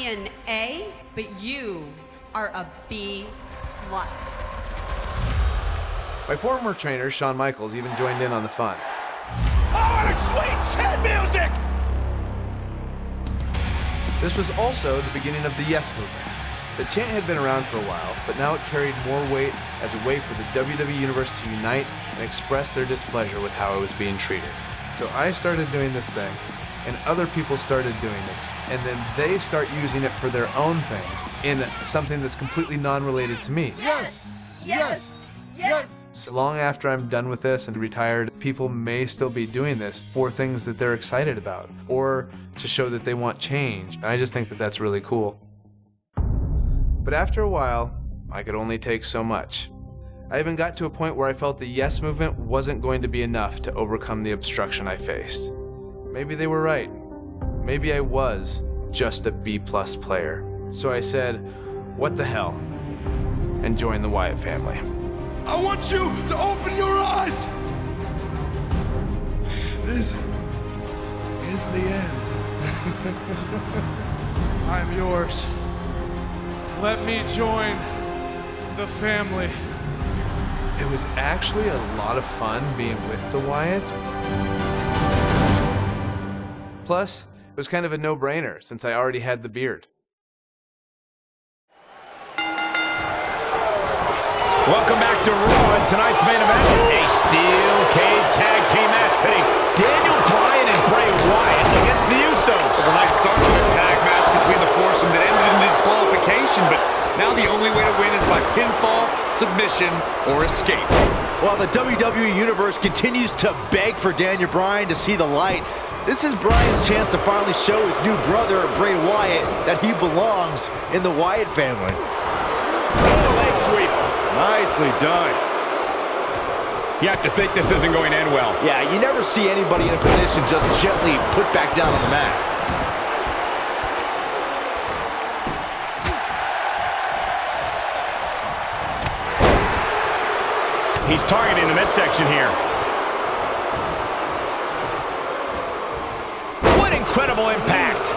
an A, but you are a B+. My former trainer, Shawn Michaels, even joined in on the fun. Oh, what a sweet chant music! This was also the beginning of the Yes movement. The chant had been around for a while, but now it carried more weight as a way for the WWE Universe to unite and express their displeasure with how it was being treated. So I started doing this thing, and other people started doing it, and then they start using it for their own things in something that's completely non-related to me. Yes! Yes! Yes! So long after I'm done with this and retired, people may still be doing this for things that they're excited about, or to show that they want change, and I just think that that's really cool. But after a while, I could only take so much. I even got to a point where I felt the Yes movement wasn't going to be enough to overcome the obstruction I faced. Maybe they were right. Maybe I was just a B+ player. So I said, what the hell, and joined the Wyatt family. I want you to open your eyes! This is the end. I'm yours. Let me join the family. It was actually a lot of fun being with the Wyatts. Plus, it was kind of a no-brainer since I already had the beard. Welcome back to Raw, and tonight's main event, a steel cage tag team match pitting Daniel Bryan and Bray Wyatt against the Usos. The night started with a tag match between the foursome that ended in disqualification, but now the only way to win is by pinfall, submission, or escape. While the WWE Universe continues to beg for Daniel Bryan to see the light, this is Bryan's chance to finally show his new brother, Bray Wyatt, that he belongs in the Wyatt family. Leg sweep. Nicely done. You have to think this isn't going to end well. Yeah, you never see anybody in a position just gently put back down on the mat. He's targeting the midsection here. What incredible impact!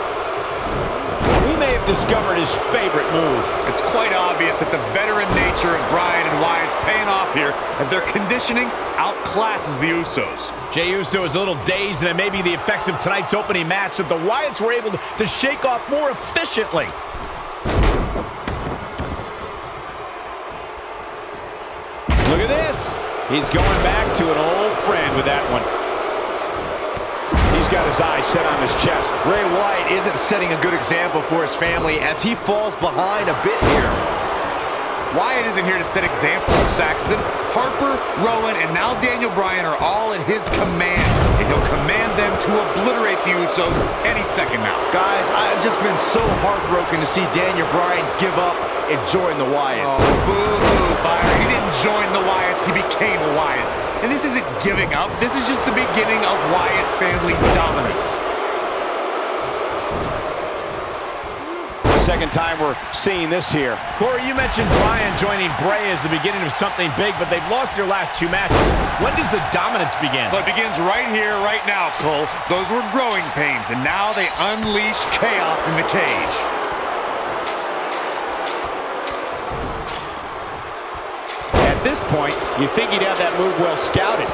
We may have discovered his favorite move. It's quite obvious that the veteran nature of Bryan and Wyatt's paying off here as their conditioning outclasses the Usos. Jey Uso is a little dazed, and it may be the effects of tonight's opening match that the Wyatts were able to shake off more efficiently. Look at this. He's going back to an old friend with that one. He's got his eyes set on his chest. Bray Wyatt isn't setting a good example for his family as he falls behind a bit here. Wyatt isn't here to set examples, Saxton. Harper, Rowan, and now Daniel Bryan are all at his command, and he'll command them to obliterate the Usos any second now. Guys, I've just been so heartbroken to see Daniel Bryan give up and join the Wyatts. Oh, boo-hoo, Byron. He didn't join the Wyatts, he became a Wyatt. And this isn't giving up, this is just the beginning of Wyatt family dominance. Second time we're seeing this here. Corey, you mentioned Bryan joining Bray as the beginning of something big, but they've lost their last two matches. When does the dominance begin? Well, it begins right here, right now, Cole. Those were growing pains, and now they unleash chaos in the cage. At this point, you think he'd have that move well scouted.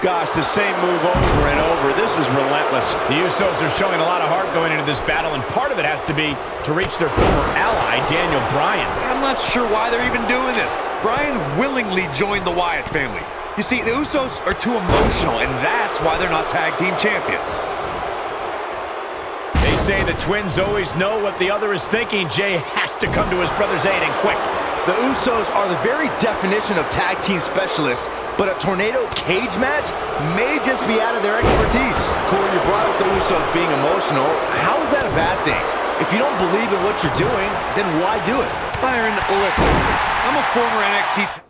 Gosh, the same move over and over. This is relentless. The Usos are showing a lot of heart going into this battle, and part of it has to be to reach their former ally, Daniel Bryan. I'm not sure why they're even doing this. Bryan willingly joined the Wyatt family. You see, the Usos are too emotional, and that's why they're not tag team champions. They say the twins always know what the other is thinking. Jey has to come to his brother's aid, and quick. The Usos are the very definition of tag team specialists, but a tornado cage match may just be out of their expertise. Corey, you brought up the Usos being emotional. How is that a bad thing? If you don't believe in what you're doing, then why do it? Byron, listen, I'm a former NXT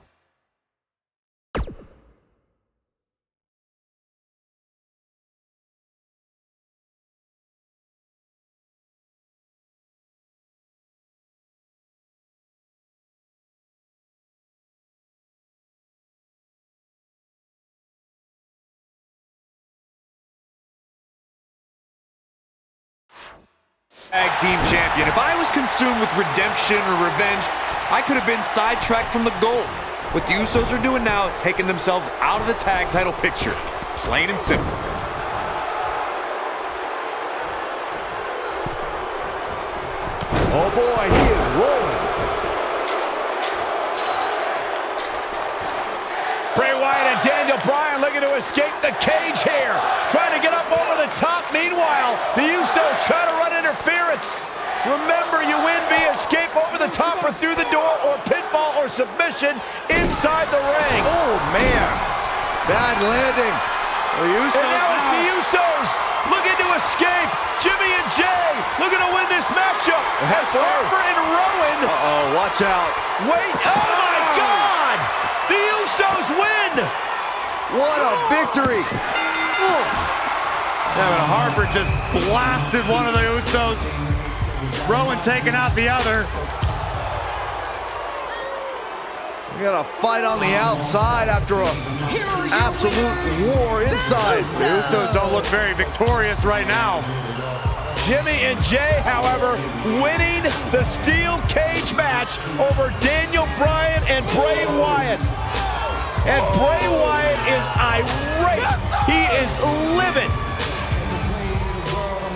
Tag team champion. If I was consumed with redemption or revenge, I could have been sidetracked from the goal. What the Usos are doing now is taking themselves out of the tag title picture. Plain and simple. Oh boy, he is rolling. Bray Wyatt and Daniel Bryan looking to escape the cage here. Trying to get up over the top. Meanwhile, the Usos trying to run interference. Remember, you win via escape over the top or through the door or pinfall or submission inside the ring. Oh, man. Bad landing. The Usos and now it's the Usos looking to escape. Jimmy and Jay looking to win this matchup. As Harper and Rowan. Uh-oh, watch out. Wait, oh my God! The Usos win! What a victory! Kevin Harper just blasted one of the Usos. Rowan taking out the other. We got a fight on the outside after an absolute war inside. The Usos don't look very victorious right now. Jimmy and Jay, however, winning the steel cage match over Daniel Bryan and Bray Wyatt. And Bray Wyatt is irate. He is livid.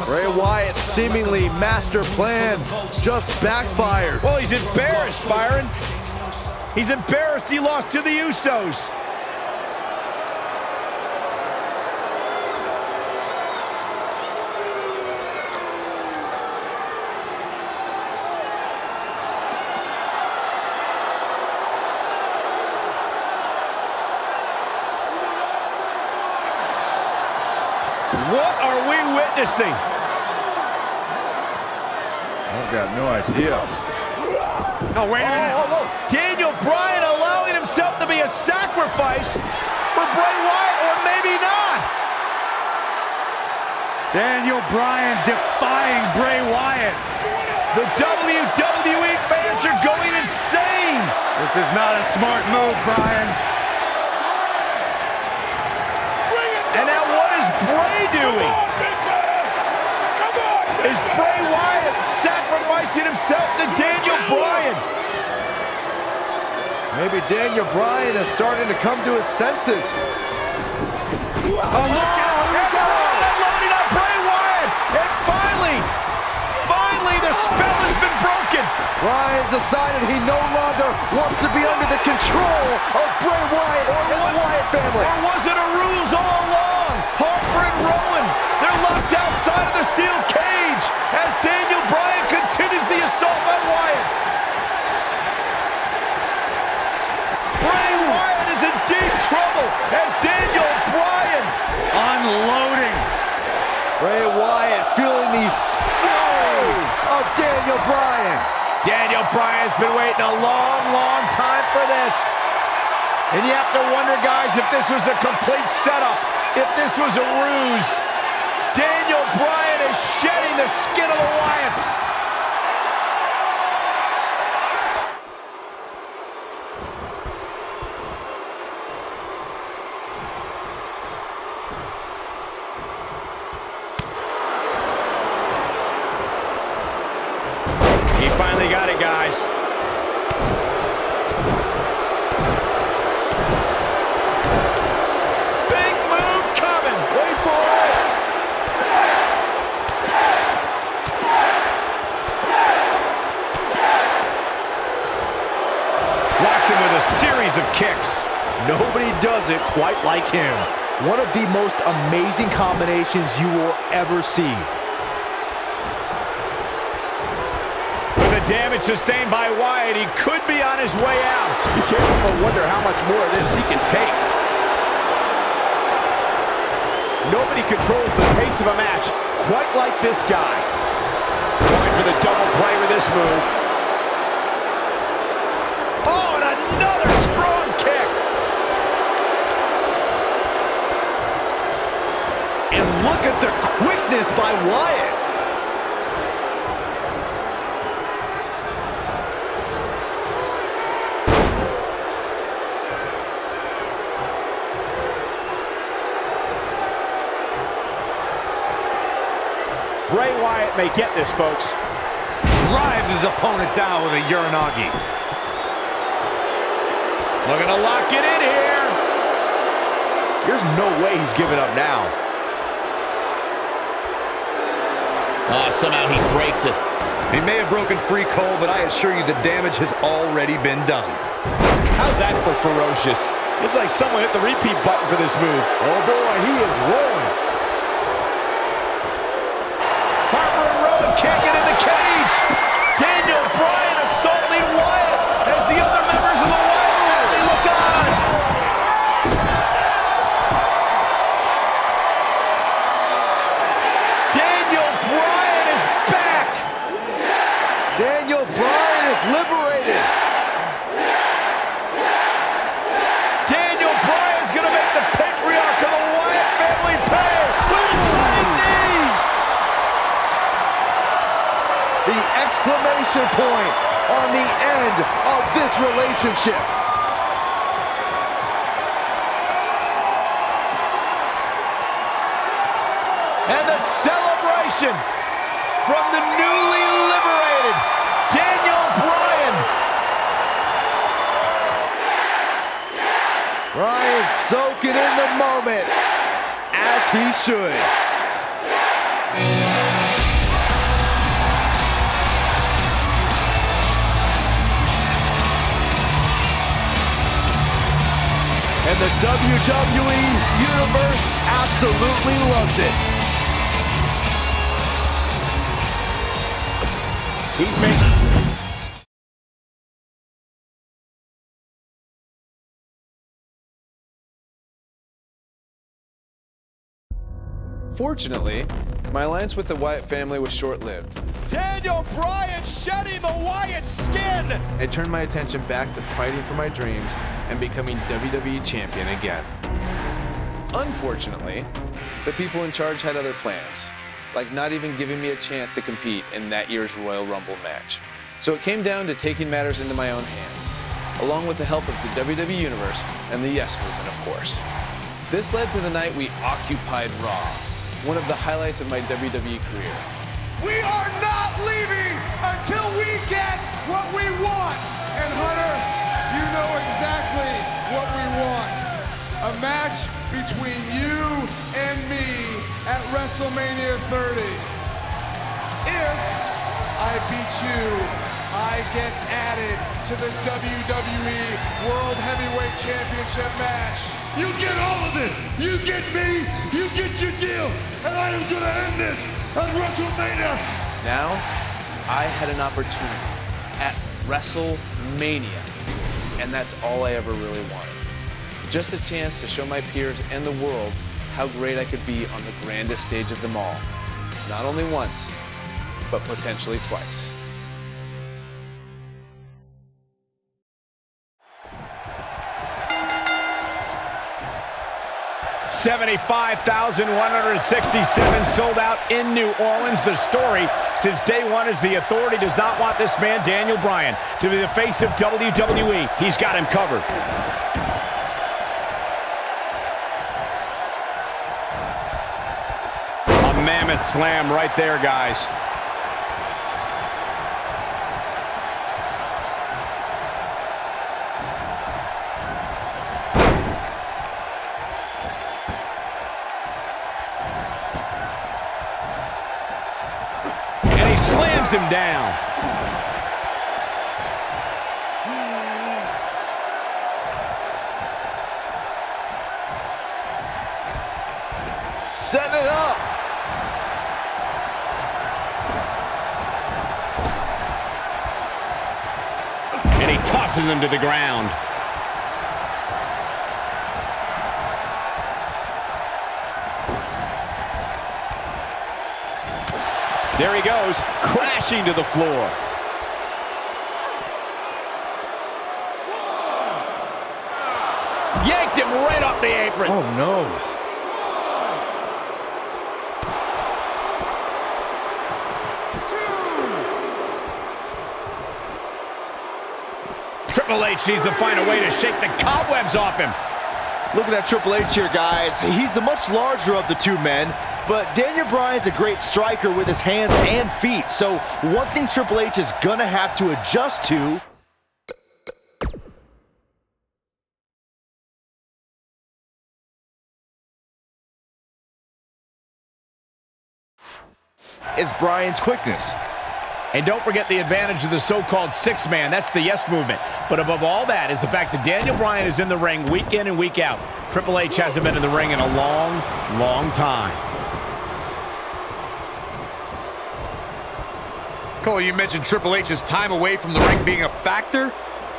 Bray Wyatt's seemingly master plan just backfired. Well, he's embarrassed, Byron. He's embarrassed he lost to the Usos. What are we witnessing? I've got no idea. Oh, wait a minute. Daniel Bryan allowing himself to be a sacrifice for Bray Wyatt, or maybe not. Daniel Bryan defying Bray Wyatt. The WWE fans are going insane. This is not a smart move, Bryan. And now what is Bray doing? Is Bray Wyatt sacrificing himself to Daniel Bryan? Maybe Daniel Bryan is starting to come to his senses. Oh, look out! Loading up Bray Wyatt! And finally, the spell has been broken. Bryan's decided he no longer wants to be under the control of Bray Wyatt or the Wyatt family. Or was it a ruse all along? Harper and Rowan, they're locked outside of the steel cage as Daniel Bryan continues the assault on Wyatt. Bray Wyatt is in deep trouble as Daniel Bryan Unloading. Bray Wyatt feeling the fury of Daniel Bryan. Daniel Bryan's been waiting a long, long time for this. And you have to wonder, guys, if this was a complete setup, if this was a ruse. Daniel Bryan is shedding the skin of the Wyatts. He finally got it, guys. Big move coming. Wait for it. Watch him with a series of kicks. Nobody does it quite like him. One of the most amazing combinations you will ever see. With the damage sustained by Wyatt, he could be on his way out. You can't help but wonder how much more of this he can take. Nobody controls the pace of a match quite like this guy. Going for the double play with this move. Oh, and another strong kick. And look at the quickness by Wyatt. Bray Wyatt may get this, folks. Drives his opponent down with a Uranagi. Looking to lock it in here. There's no way he's giving up now. Somehow he breaks it. He may have broken free, Cole, but I assure you the damage has already been done. How's that for ferocious? It's like someone hit the repeat button for this move. Oh boy, he is rolling. Harper and Rowan can't get in the cage. Daniel Bryan assaulting Wyatt as the other members of the Wyatt family look on. Daniel Bryan is back. Daniel Bryan is liberated. Daniel Bryan's gonna make the patriarch of the Wyatt family pay with his running knee. The exclamation point on the end of this relationship. And the celebration from the newly liberated Daniel Bryan. Bryan soaking in the moment, as he should. And the WWE Universe absolutely loves it. He's making... Fortunately, my alliance with the Wyatt family was short-lived. Daniel Bryan shedding the Wyatt skin! I turned my attention back to fighting for my dreams and becoming WWE champion again. Unfortunately, the people in charge had other plans, like not even giving me a chance to compete in that year's Royal Rumble match. So it came down to taking matters into my own hands, along with the help of the WWE Universe and the Yes Movement, of course. This led to the night we occupied Raw, one of the highlights of my WWE career. We are not leaving until we get what we want. And Hunter, you know exactly what we want. A match between you and me at WrestleMania 30. If I beat you, I get added to the WWE World Heavyweight Championship match. You get all of it. You get me. You get your deal. And I am going to end this at WrestleMania. Now, I had an opportunity at WrestleMania, and that's all I ever really wanted. Just a chance to show my peers and the world how great I could be on the grandest stage of them all. Not only once, but potentially twice. $75,167 sold out in New Orleans. The story since day one is the Authority does not want this man, Daniel Bryan, to be the face of WWE. He's got him covered. A mammoth slam right there, guys. Slams him down. Set it up. And he tosses him to the ground. There he goes, crashing to the floor. Yanked him right off the apron. Oh, no. Triple H needs to find a way to shake the cobwebs off him. Look at that Triple H here, guys. He's the much larger of the two men. but Daniel Bryan's a great striker with his hands and feet. So one thing Triple H is going to have to adjust to is Bryan's quickness. And don't forget the advantage of the so-called six-man. That's the yes movement. But above all that is the fact that Daniel Bryan is in the ring week in and week out. Triple H hasn't been in the ring in a long, long time. Cole, you mentioned Triple H's time away from the ring being a factor.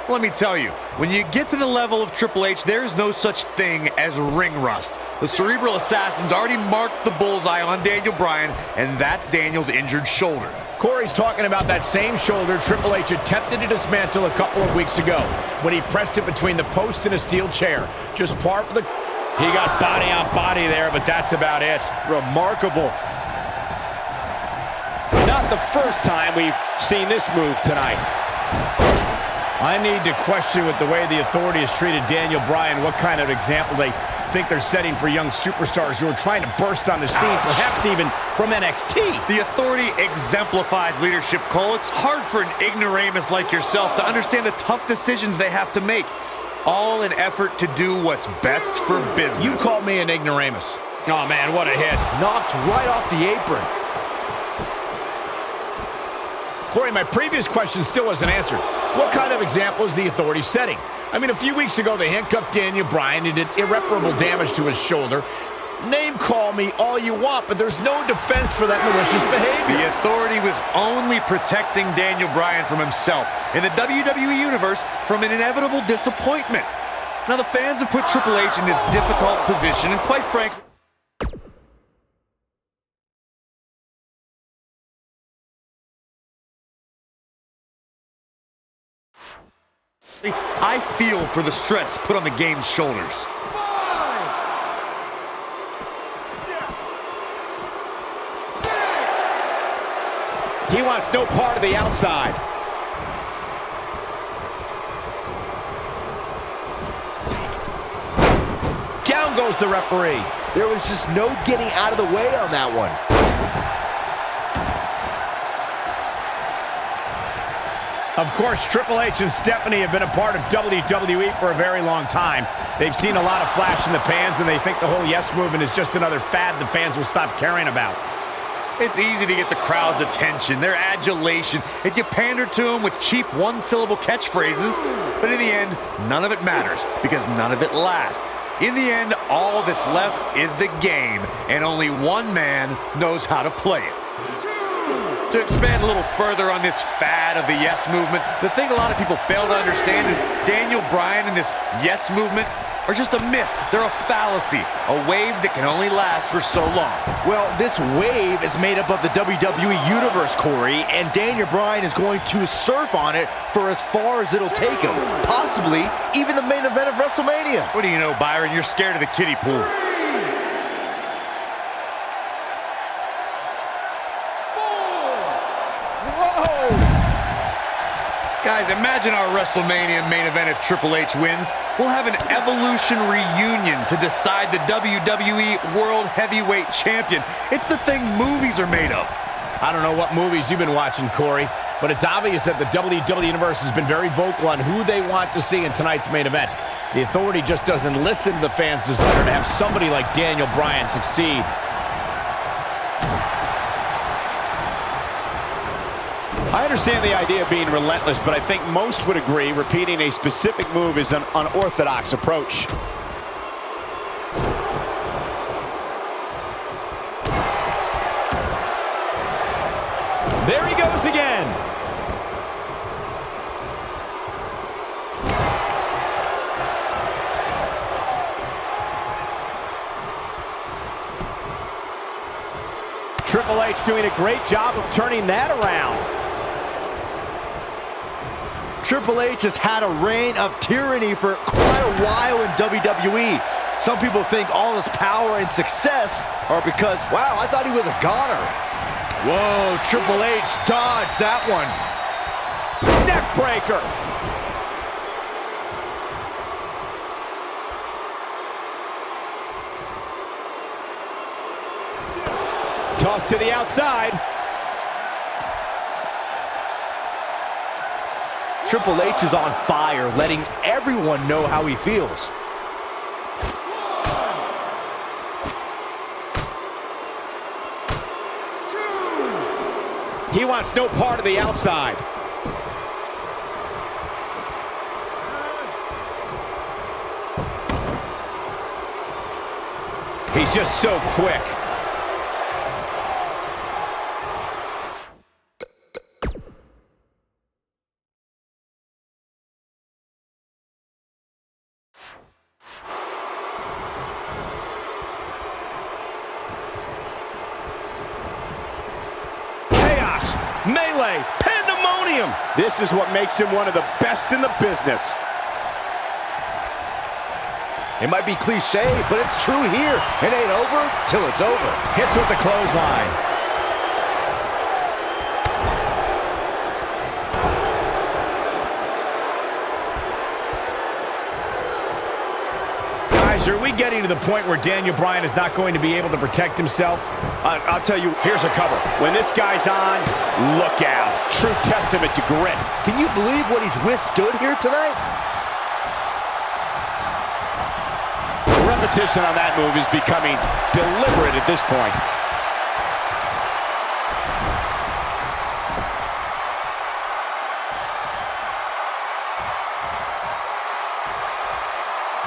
Let me tell you, when you get to the level of Triple H, there is no such thing as ring rust. The Cerebral Assassin's already marked the bullseye on Daniel Bryan, and that's Daniel's injured shoulder. Corey's talking about that same shoulder Triple H attempted to dismantle a couple of weeks ago when he pressed it between the post and a steel chair. Just par for the... He got body on body there, but that's about it. Remarkable. Not the first time we've seen this move tonight. I need to question with the way the Authority has treated Daniel Bryan, what kind of example they think they're setting for young superstars who are trying to burst on the scene, perhaps even from NXT. The Authority exemplifies leadership, Cole. It's hard for an ignoramus like yourself to understand the tough decisions they have to make, all in effort to do what's best for business. You called me an ignoramus. Oh, man, what a hit. Knocked right off the apron. Corey, my previous question still wasn't answered. What kind of example is the Authority setting? I mean, a few weeks ago, they handcuffed Daniel Bryan and did irreparable damage to his shoulder. Name call me all you want, but there's no defense for that malicious behavior. The Authority was only protecting Daniel Bryan from himself, in the WWE Universe, from an inevitable disappointment. Now, the fans have put Triple H in this difficult position, and quite frankly, I feel for the stress put on the game's shoulders. He wants no part of the outside. Down goes the referee. There was just no getting out of the way on that one. Of course, Triple H and Stephanie have been a part of WWE for a very long time. They've seen a lot of flash in the pans, and they think the whole yes movement is just another fad the fans will stop caring about. It's easy to get the crowd's attention, their adulation, if you pander to them with cheap one-syllable catchphrases. But in the end, none of it matters, because none of it lasts. In the end, all that's left is the game, and only one man knows how to play it. To expand a little further on this fad of the yes movement, the thing a lot of people fail to understand is Daniel Bryan and this yes movement are just a myth. They're a fallacy, a wave that can only last for so long. Well, this wave is made up of the WWE Universe, Corey, and Daniel Bryan is going to surf on it for as far as it'll take him. Possibly even the main event of WrestleMania. What do you know, Byron? You're scared of the kiddie pool. Guys, imagine our WrestleMania main event if Triple H wins. We'll have an Evolution reunion to decide the WWE World Heavyweight Champion. It's the thing movies are made of. I don't know what movies you've been watching, Corey, but it's obvious that the WWE Universe has been very vocal on who they want to see in tonight's main event. The Authority just doesn't listen to the fans' desire to have somebody like Daniel Bryan succeed. I understand the idea of being relentless, but I think most would agree repeating a specific move is an unorthodox approach. There he goes again. Triple H doing a great job of turning that around. Triple H has had a reign of tyranny for quite a while in WWE. Some people think all his power and success are because, wow, I thought he was a goner. Whoa, Triple H dodged that one. Neck breaker. Toss to the outside. Triple H is on fire, letting everyone know how he feels. He wants no part of the outside. He's just so quick. Chaos, melee, pandemonium. This is what makes him one of the best in the business. It might be cliche, but it's true here. It ain't over till it's over. Hits with the clothesline. Guys, are we getting to the point where Daniel Bryan is not going to be able to protect himself? I'll tell you, here's a cover. When this guy's on, look out. True testament to grit. Can you believe what he's withstood here tonight? Repetition on that move is becoming deliberate at this point.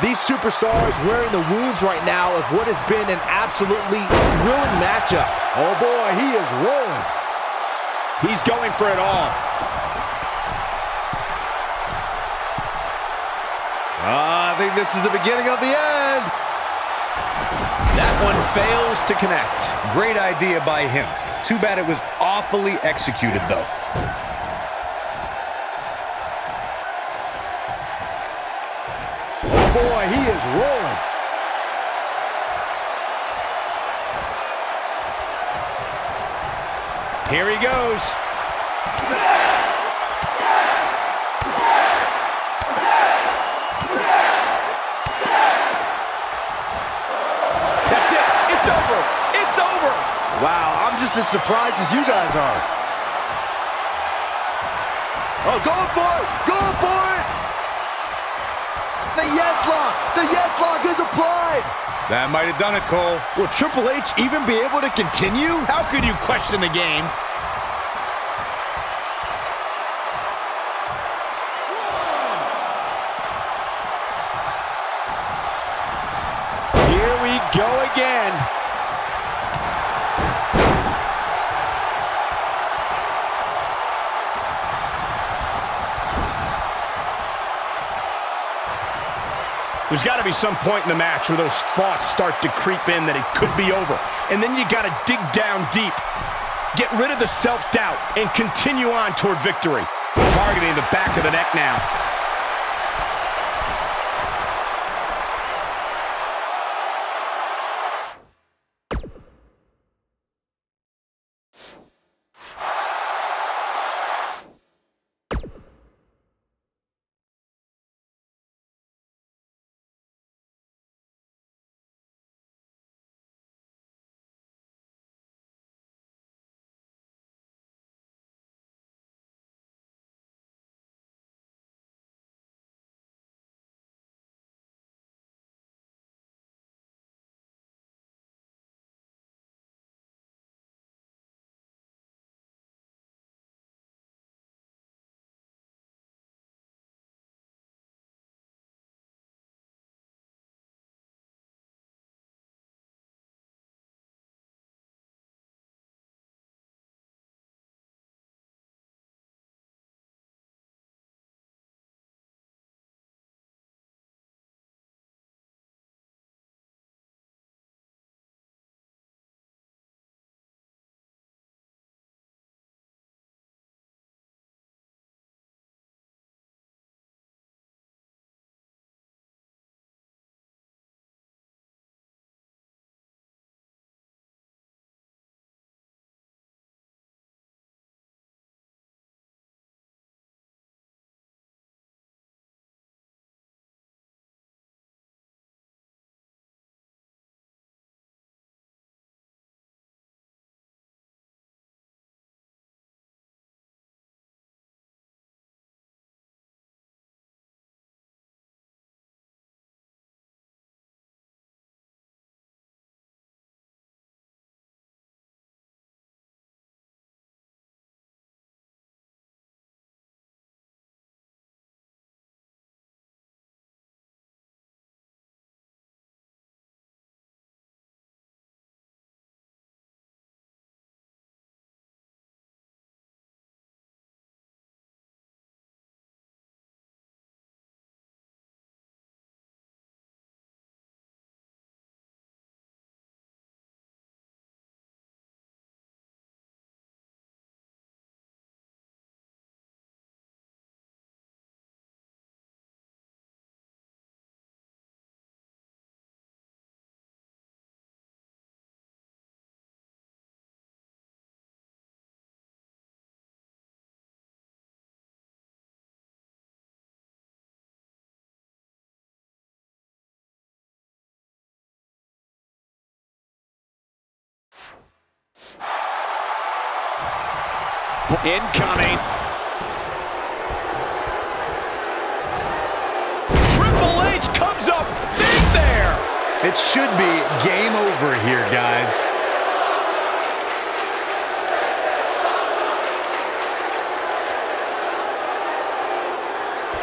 These superstars wearing the wounds right now of what has been an absolutely thrilling matchup. Oh boy, he is rolling. He's going for it all. I think this is the beginning of the end. That one fails to connect. Great idea by him. Too bad it was awfully executed, though. Oh boy, he is rolling. Here he goes. That's it. It's over. It's over. Wow, I'm just as surprised as you guys are. Oh, going for it! Going for it! The yes lock! The yes lock is applied! That might have done it, Cole. Will Triple H even be able to continue? How could you question the game? Here we go again. There's got to be some point in the match where those thoughts start to creep in that it could be over. And then you got to dig down deep. Get rid of the self-doubt and continue on toward victory. Targeting the back of the neck now. Incoming. Triple H comes up big there. It should be game over here, guys.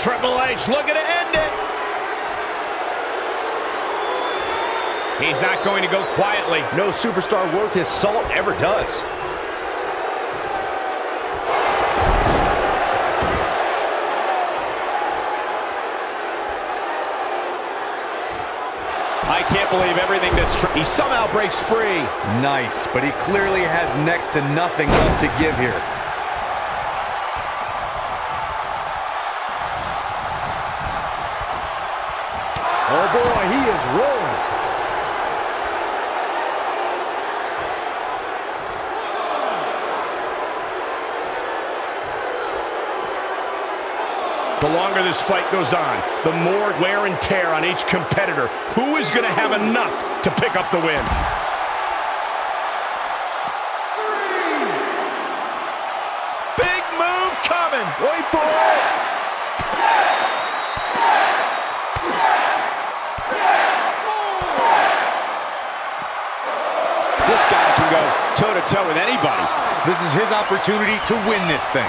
Triple H looking to end it. He's not going to go quietly. No superstar worth his salt ever does. I can't believe everything he somehow breaks free. Nice, but he clearly has next to nothing left to give here. Oh boy, he is rolling. The longer this fight goes on, the more wear and tear on each competitor. Who is going to have enough to pick up the win? Big move coming. Wait for it. This guy can go toe-to-toe with anybody. This is his opportunity to win this thing.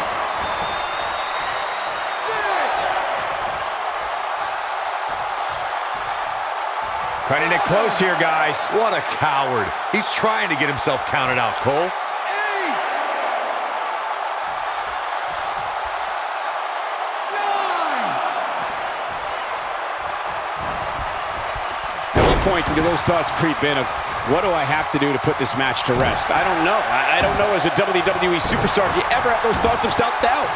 Cutting it close here, guys. What a coward. He's trying to get himself counted out, Cole. 9. At what point do those thoughts creep in of, what do I have to do to put this match to rest? I don't know. I don't know as a WWE superstar if you ever have those thoughts of self-doubt.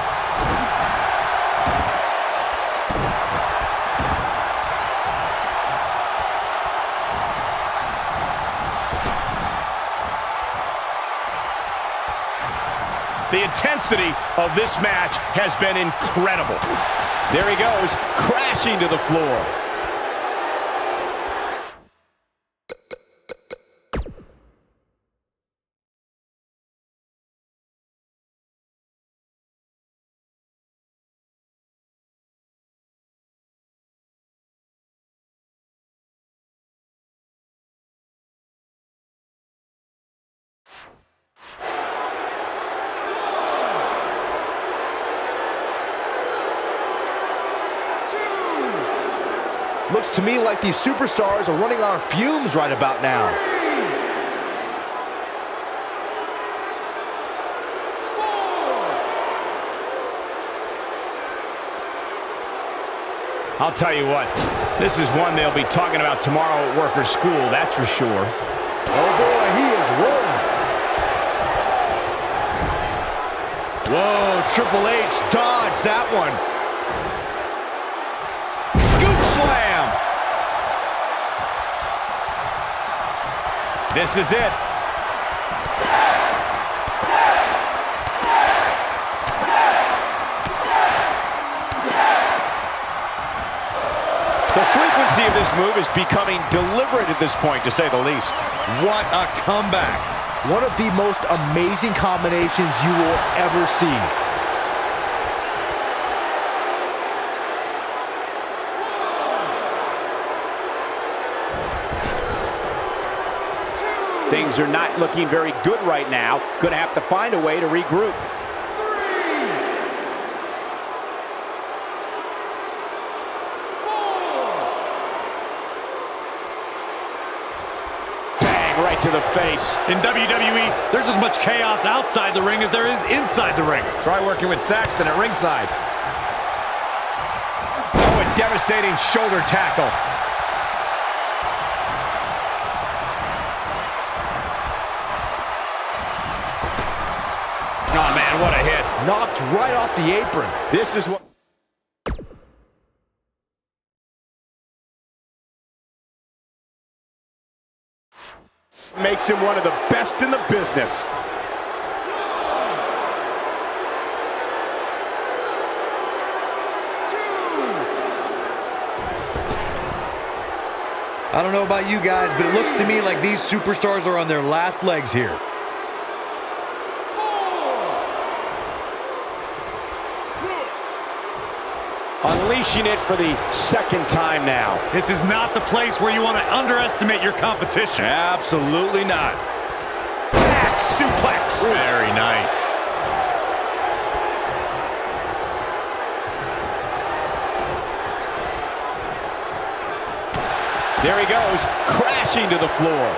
The intensity of this match has been incredible. There he goes, crashing to the floor. Looks to me like these superstars are running on fumes right about now. I'll tell you what, this is one they'll be talking about tomorrow at workers' school, that's for sure. Oh boy, he is rolling. Whoa, Triple H dodged that one. Scoop slam. This is it. The frequency of this move is becoming deliberate at this point, to say the least. What a comeback. One of the most amazing combinations you will ever see. Things are not looking very good right now. Gonna have to find a way to regroup. Bang, right to the face. In WWE, there's as much chaos outside the ring as there is inside the ring. Try working with Saxton at ringside. Oh, a devastating shoulder tackle. Oh, man, what a hit. Knocked right off the apron. This is what... makes him one of the best in the business. I don't know about you guys, but it looks to me like these superstars are on their last legs here. Unleashing it for the second time now. This is not the place where you want to underestimate your competition. Absolutely not. Back suplex. Very nice. There he goes, crashing to the floor.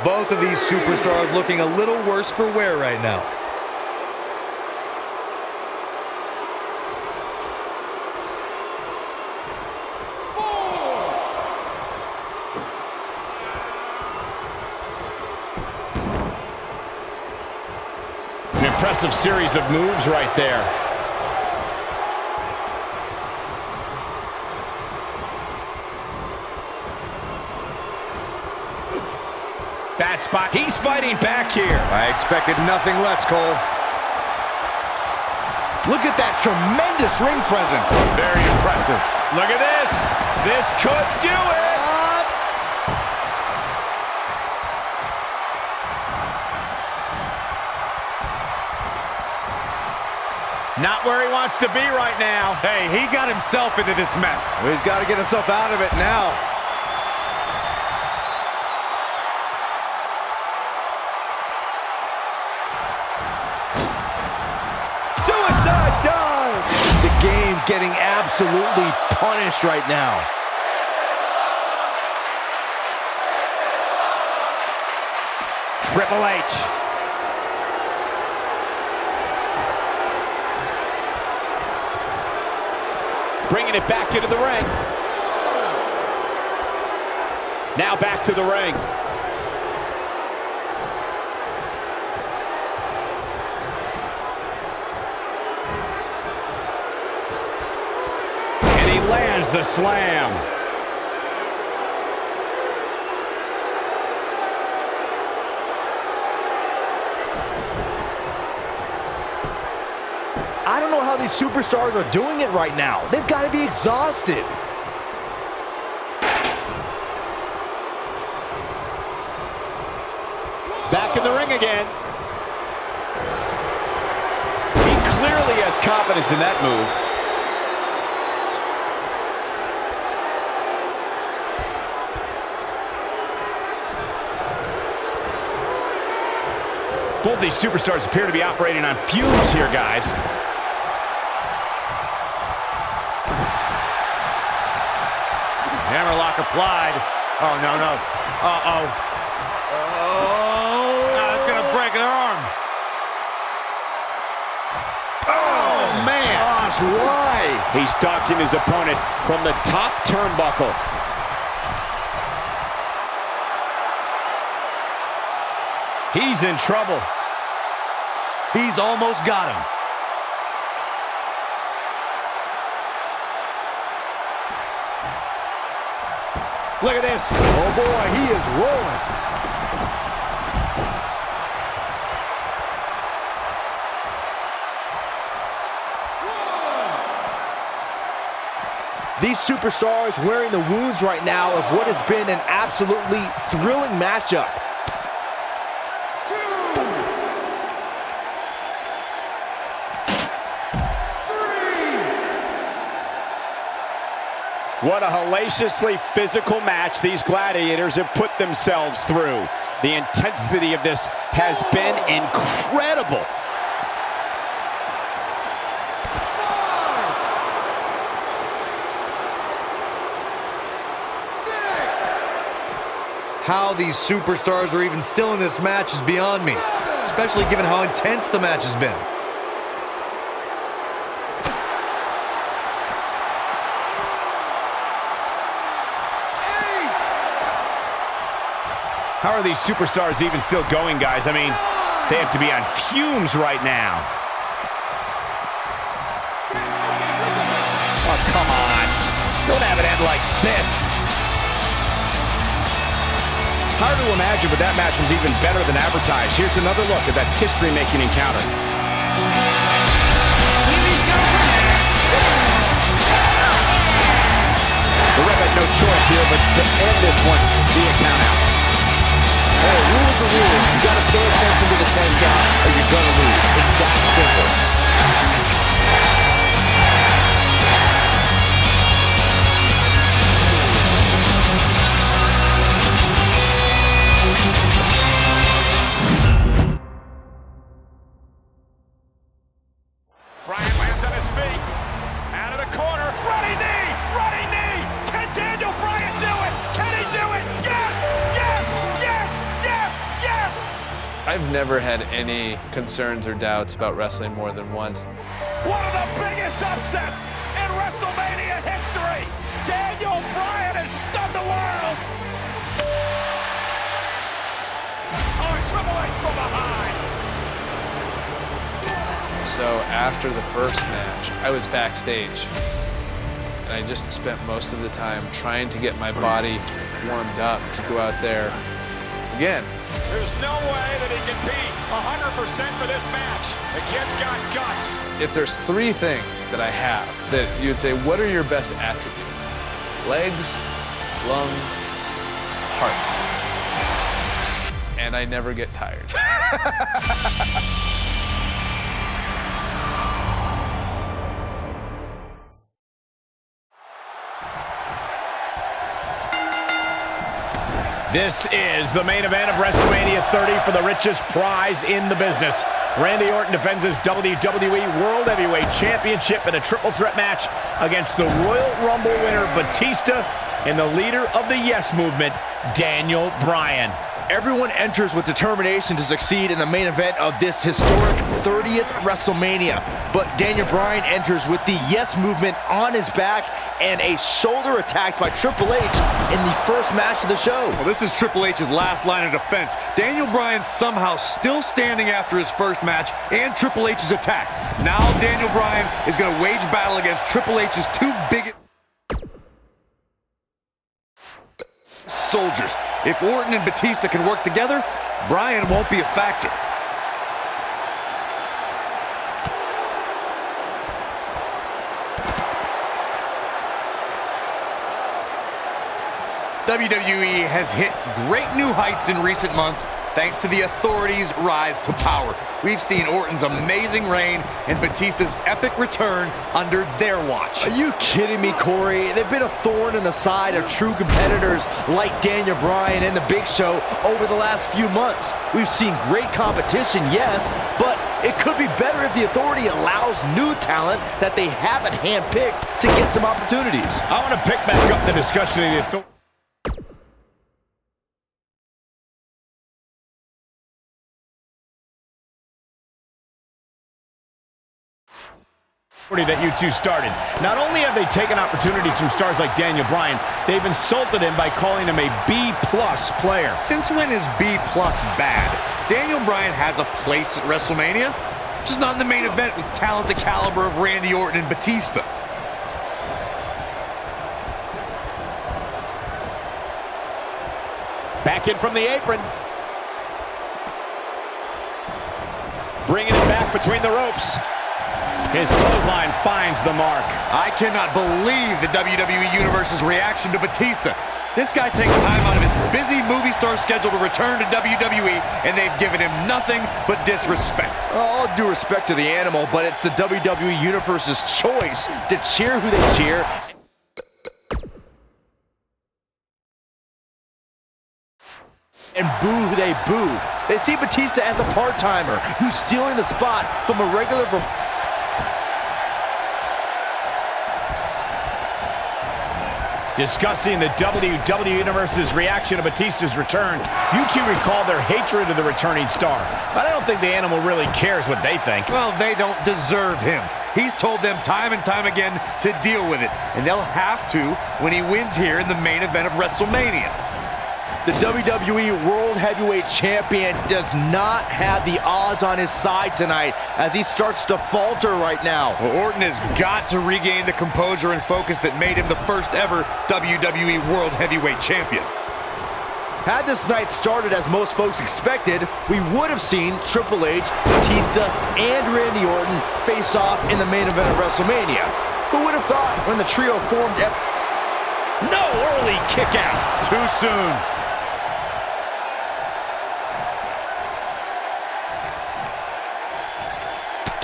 Both of these superstars looking a little worse for wear right now. An impressive series of moves right there. Bad spot. He's fighting back here. I expected nothing less, Cole. Look at that tremendous ring presence. Very impressive. Look at this. This could do it. Not where he wants to be right now. Hey, he got himself into this mess. Well, he's got to get himself out of it now. Suicide dive! The game getting absolutely punished right now. Triple H. Bringing it back into the ring. Now back to the ring. And he lands the slam. I don't know how these superstars are doing it right now. They've got to be exhausted. Back in the ring again. He clearly has confidence in that move. Both these superstars appear to be operating on fumes here, guys. Hammerlock applied. Oh, no, no. Uh-oh. Oh, that's going to break an arm. Oh, man. Gosh, why? He's stalking his opponent from the top turnbuckle. He's in trouble. He's almost got him. Look at this. Oh, boy, he is rolling. These superstars wearing the wounds right now of what has been an absolutely thrilling matchup. What a hellaciously physical match these gladiators have put themselves through. The intensity of this has been incredible. How these superstars are even still in this match is beyond me, especially given how intense the match has been. How are these superstars even still going, guys? I mean, they have to be on fumes right now. Oh, come on. Don't have it end like this. Hard to imagine, but that match was even better than advertised. Here's another look at that history-making encounter. The ref had no choice here, but to end this one, via count out. Hey, rules are rules. You gotta pay attention to the 10 count or you're gonna lose. It's that simple. Bryan lands on his feet. Out of the corner. Running knee! Running knee! Can Daniel Bryan do it? Can he do it? Yes! Yes! Yes! Yes! Yes! I've never had any concerns or doubts about wrestling more than once. One of the biggest upsets in WrestleMania history! Daniel Bryan has stunned the world! Oh, Triple H from behind! So after the first match, I was backstage. And I just spent most of the time trying to get my body warmed up to go out there again. There's no way that he can be 100% for this match. The kid's got guts. If there's three things that I have that you would say, what are your best attributes? Legs, lungs, heart. And I never get tired. This is the main event of WrestleMania 30 for the richest prize in the business. Randy Orton defends his WWE World Heavyweight Championship in a triple threat match against the Royal Rumble winner Batista and the leader of the Yes Movement, Daniel Bryan. Everyone enters with determination to succeed in the main event of this historic 30th WrestleMania. But Daniel Bryan enters with the Yes Movement on his back and a shoulder attack by Triple H in the first match of the show. Well, this is Triple H's last line of defense. Daniel Bryan somehow still standing after his first match and Triple H's attack. Now Daniel Bryan is going to wage battle against Triple H's two biggest soldiers. If Orton and Batista can work together, Bryan won't be a factor. WWE has hit great new heights in recent months thanks to the Authority's rise to power. We've seen Orton's amazing reign and Batista's epic return under their watch. Are you kidding me, Corey? They've been a thorn in the side of true competitors like Daniel Bryan and The Big Show over the last few months. We've seen great competition, yes, but it could be better if the Authority allows new talent that they haven't handpicked to get some opportunities. I want to pick back up the discussion of the Authority. That you two started. Not only have they taken opportunities from stars like Daniel Bryan, they've insulted him by calling him a B+ player. Since when is B+ bad? Daniel Bryan has a place at WrestleMania, just not in the main event with talent the caliber of Randy Orton and Batista. Back in from the apron. Bringing it back between the ropes. His clothesline finds the mark. I cannot believe the WWE Universe's reaction to Batista. This guy takes time out of his busy movie star schedule to return to WWE, and they've given him nothing but disrespect. All due respect to the animal, but it's the WWE Universe's choice to cheer who they cheer. and boo who they boo. They see Batista as a part-timer who's stealing the spot from a regular... Discussing the WWE Universe's reaction to Batista's return, you two recall their hatred of the returning star. But I don't think the animal really cares what they think. Well, they don't deserve him. He's told them time and time again to deal with it, and they'll have to when he wins here in the main event of WrestleMania. The WWE World Heavyweight Champion does not have the odds on his side tonight as he starts to falter right now. Well, Orton has got to regain the composure and focus that made him the first ever WWE World Heavyweight Champion. Had this night started as most folks expected, we would have seen Triple H, Batista, and Randy Orton face off in the main event of WrestleMania. Who would have thought when the trio formed... No early kick out. Too soon.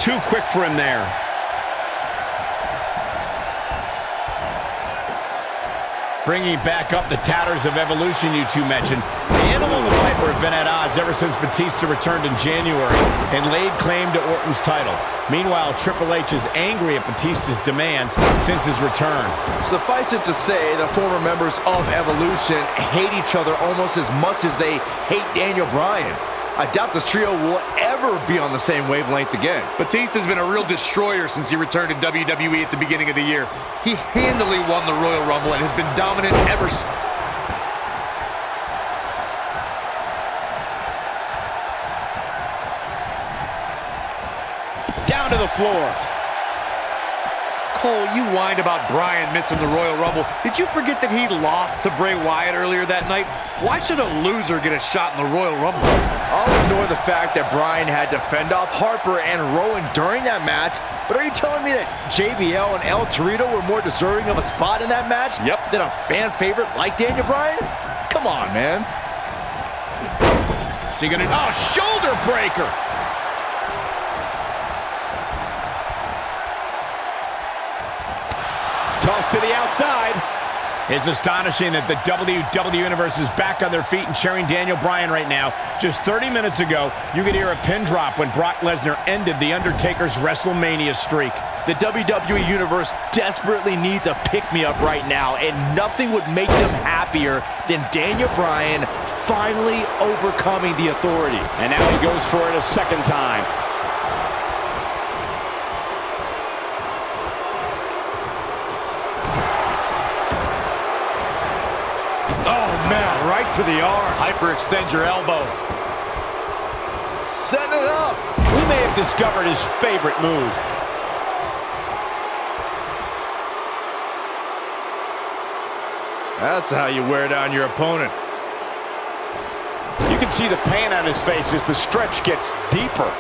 Too quick for him there. Bringing back up the tatters of Evolution you two mentioned. The Animal and the Viper have been at odds ever since Batista returned in January and laid claim to Orton's title. Meanwhile, Triple H is angry at Batista's demands since his return. Suffice it to say, the former members of Evolution hate each other almost as much as they hate Daniel Bryan. I doubt this trio will ever be on the same wavelength again. Batista's been a real destroyer since he returned to WWE at the beginning of the year. He handily won the Royal Rumble and has been dominant ever since. Down to the floor. Cole, you whined about Bryan missing the Royal Rumble. Did you forget that he lost to Bray Wyatt earlier that night? Why should a loser get a shot in the Royal Rumble? I'll ignore the fact that Bryan had to fend off Harper and Rowan during that match, but are you telling me that JBL and El Torito were more deserving of a spot in that match than a fan favorite like Daniel Bryan? Come on, man. Is he gonna... Oh, shoulder breaker! Toss to the outside. It's astonishing that the WWE Universe is back on their feet and cheering Daniel Bryan right now. Just 30 minutes ago, you could hear a pin drop when Brock Lesnar ended The Undertaker's WrestleMania streak. The WWE Universe desperately needs a pick-me-up right now, and nothing would make them happier than Daniel Bryan finally overcoming the Authority. And now he goes for it a second time. Right to the arm. Hyperextend your elbow. Setting it up. We may have discovered his favorite move. That's how you wear down your opponent. You can see the pain on his face as the stretch gets deeper.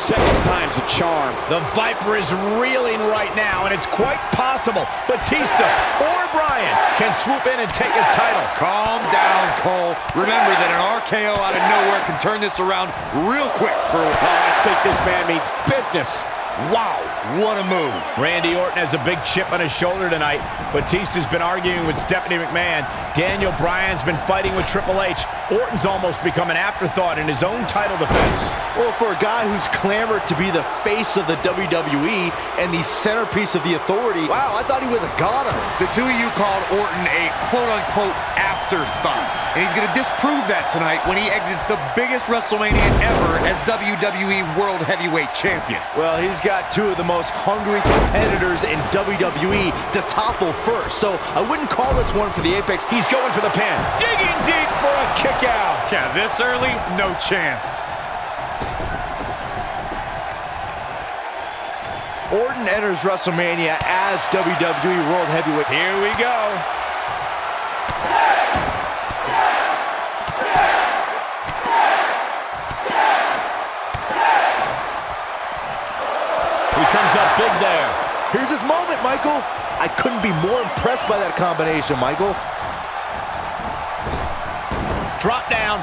Second time's a charm. The Viper is reeling right now, and it's quite possible Batista or Bryan can swoop in and take his title. Calm down, Cole. Remember that an RKO out of nowhere can turn this around real quick for a while. I think this man means business. Wow, what a move. Randy Orton has a big chip on his shoulder tonight. Batista's been arguing with Stephanie McMahon. Daniel Bryan's been fighting with Triple H. Orton's almost become an afterthought in his own title defense. Well, for a guy who's clamored to be the face of the WWE and the centerpiece of the Authority, wow, I thought he was a goner. The two of you called Orton a quote-unquote afterthought. And he's going to disprove that tonight when he exits the biggest WrestleMania ever as WWE World Heavyweight Champion. Well, he's got two of the most hungry competitors in WWE to topple first, so I wouldn't call this one for the Apex. He's going for the pin. Digging deep for a kick out. Yeah, this early, no chance. Orton enters WrestleMania as WWE World Heavyweight. Here we go. He comes up big there. Here's his moment, Michael. I couldn't be more impressed by that combination, Michael. Drop down.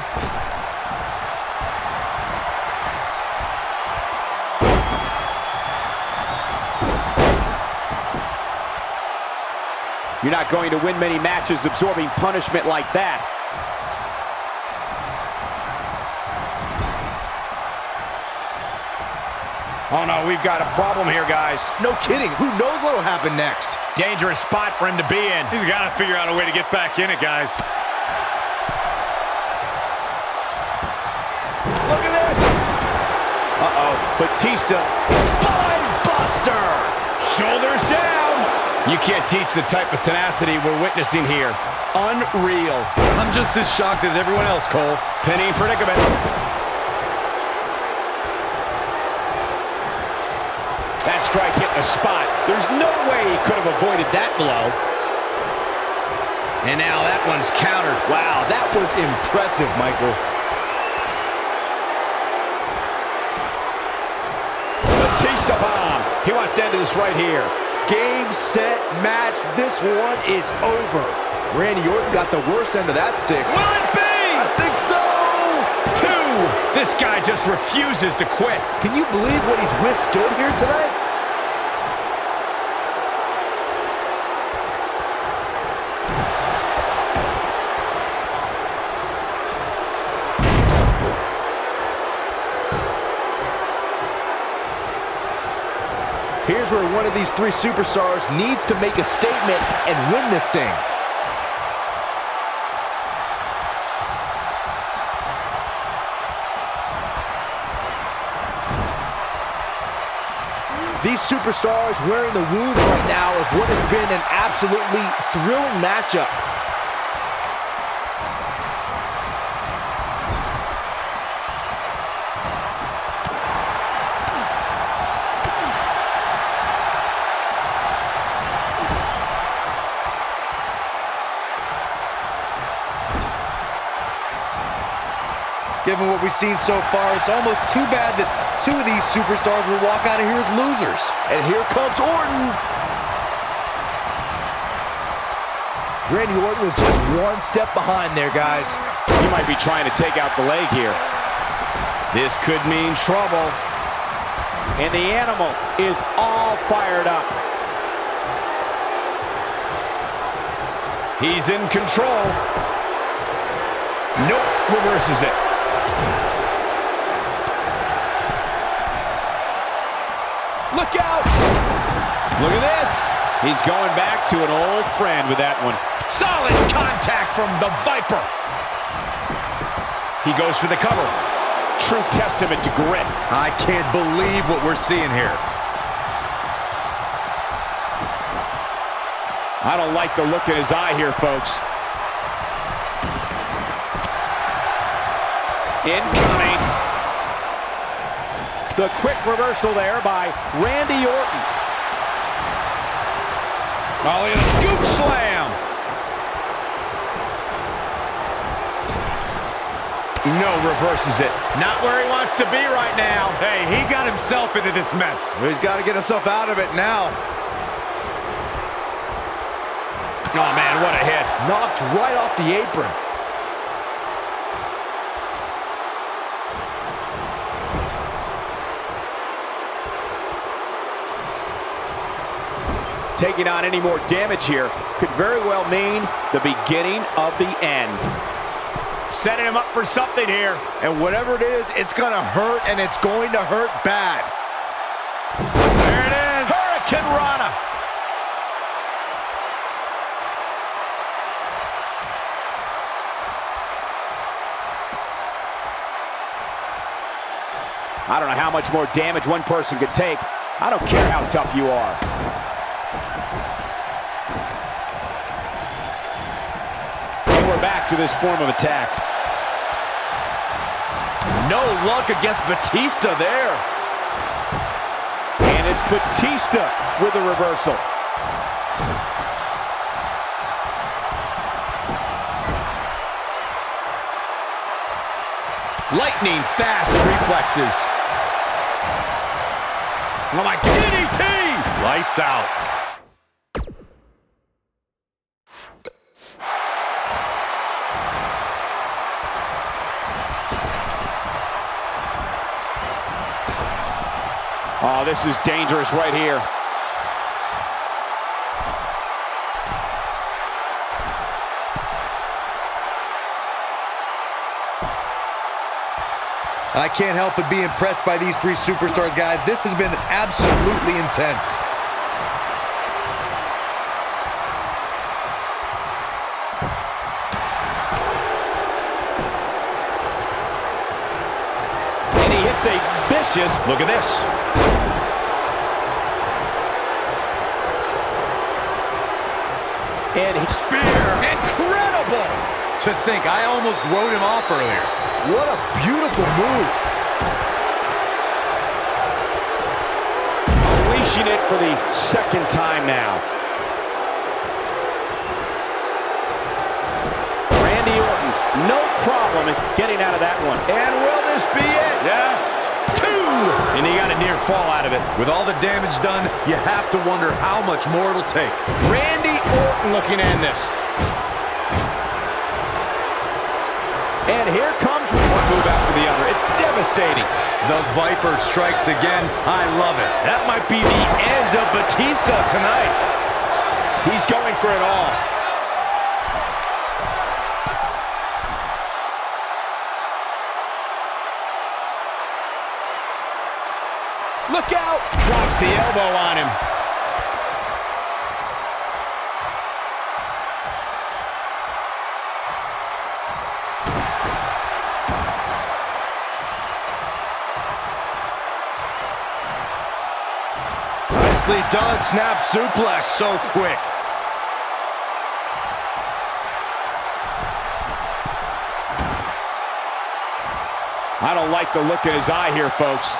You're not going to win many matches absorbing punishment like that. Oh no, we've got a problem here, guys. No kidding. Who knows what'll happen next? Dangerous spot for him to be in. He's got to figure out a way to get back in it, guys. Look at this. Uh-oh. Batista. Spine buster. Shoulders down. You can't teach the type of tenacity we're witnessing here. Unreal. I'm just as shocked as everyone else, Cole. Penny predicament. That strike hit the spot. There's no way he could have avoided that blow. And now that one's countered. Wow, that was impressive, Michael. Batista bomb. He wants to end this right here. Game, set, match. This one is over. Randy Orton got the worst end of that stick. Will it be? I think so. 2. This guy just refuses to quit. Can you believe what he's withstood here tonight? Here's where one of these three superstars needs to make a statement and win this thing. These superstars wearing the wounds right now of what has been an absolutely thrilling matchup. Given what we've seen so far, it's almost too bad that two of these superstars will walk out of here as losers. And here comes Orton. Randy Orton was just one step behind there, guys. He might be trying to take out the leg here. This could mean trouble. And the animal is all fired up. He's in control. Nope, reverses it. Look out! Look at this. He's going back to an old friend with that one. Solid contact from the Viper. He goes for the cover. True testament to grit. I can't believe what we're seeing here. I don't like the look in his eye here, folks. Incoming. The quick reversal there by Randy Orton. Oh, look at a scoop slam. No, reverses it. Not where he wants to be right now. Hey, he got himself into this mess. He's got to get himself out of it now. Oh, man, what a hit. Knocked right off the apron. Taking on any more damage here could very well mean the beginning of the end. Setting him up for something here. And whatever it is, it's going to hurt, and it's going to hurt bad. There it is. Hurricane Rana. I don't know how much more damage one person could take. I don't care how tough you are. And we're back to this form of attack. No luck against Batista there. And it's Batista with a reversal. Lightning fast reflexes. Oh my God. DDT! Lights out. Oh, this is dangerous right here. I can't help but be impressed by these three superstars, guys. This has been absolutely intense. And he hits a vicious, look at this. And he spear, incredible! To think, I almost wrote him off earlier. What a beautiful move. Unleashing it for the second time now. Randy Orton, no problem getting out of that one. And will this be it? Yes. 2! And he got a near fall out of it. With all the damage done, you have to wonder how much more it'll take. Randy Orton looking to end this. And here comes one move after the other. It's devastating. The Viper strikes again. I love it. That might be the end of Batista tonight. He's going for it all. Look out! Drops the elbow on him. Nicely done, snap suplex. So quick. I don't like the look in his eye here, folks.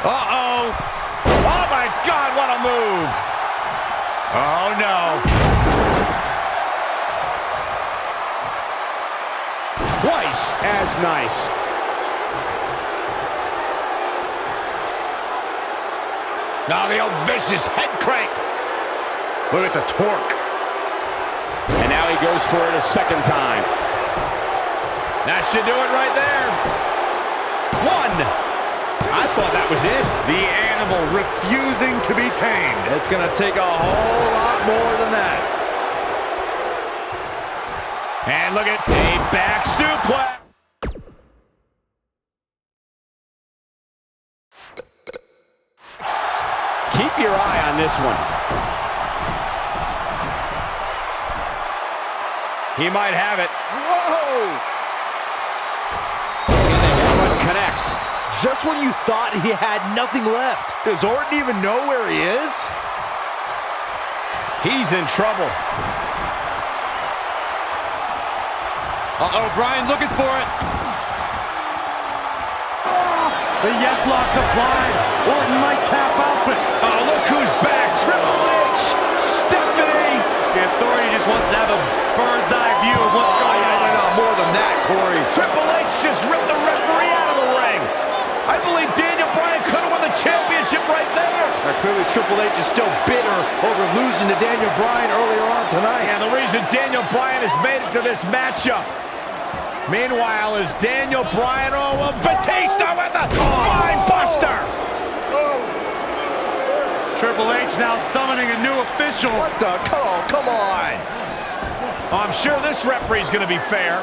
Uh-oh. Oh, my God, what a move. Oh, no. Twice as nice. Now the old vicious head crank. Look at the torque. And now he goes for it a second time. That should do it right there. 1. I thought that was it. The animal refusing to be tamed. It's going to take a whole lot more than that. And look at a back suplex. Keep your eye on this one. He might have it. Whoa! And the headbutt connects. Just when you thought he had nothing left. Does Orton even know where he is? He's in trouble. Uh-oh, Bryan looking for it. The yes lock's applied. Orton might tap out, but Oh, look who's back. Triple H. Stephanie. the Authority just wants to have a bird's eye view of what's going on. No, more than that, Corey. Triple H just ripped the referee out of the ring. I believe Daniel Bryan could have won the championship right there. Clearly Triple H is still bitter over losing to Daniel Bryan earlier on tonight. And the reason Daniel Bryan has made it to this matchup. Meanwhile, is Daniel Bryan, Batista with a spine buster. Triple H now summoning a new official. What the? Come on. I'm sure this referee's going to be fair.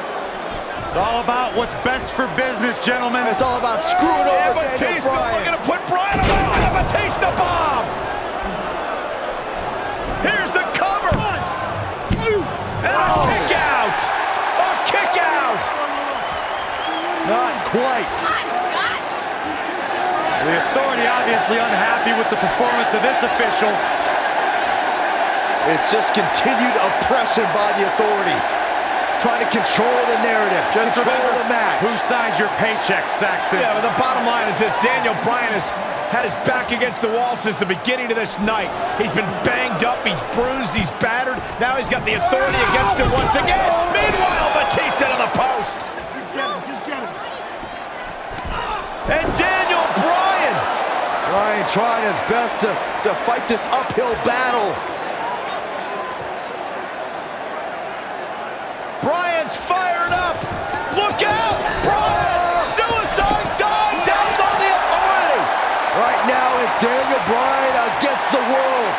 It's all about what's best for business, gentlemen. It's all about screwing over And Daniel Batista Bryan. looking to put Bryan away with a Batista bomb. Here's the cover. And a kick out. A kick out. Not quite. The Authority obviously unhappy with the performance of this official. It's just continued oppression by the Authority. Trying to control the narrative, Just control remember, the match. who signs your paycheck, Saxton? Yeah, but the bottom line is this. Daniel Bryan has had his back against the wall since the beginning of this night. He's been banged up, he's bruised, he's battered. Now he's got the Authority against him once again. Meanwhile, Batista to the post. Just get him. And Daniel Bryan. Bryan trying his best to fight this uphill battle. Bryan's fired up. Look out, Bryan. Suicide dive down on the Authority. Right now it's Daniel Bryan against the world.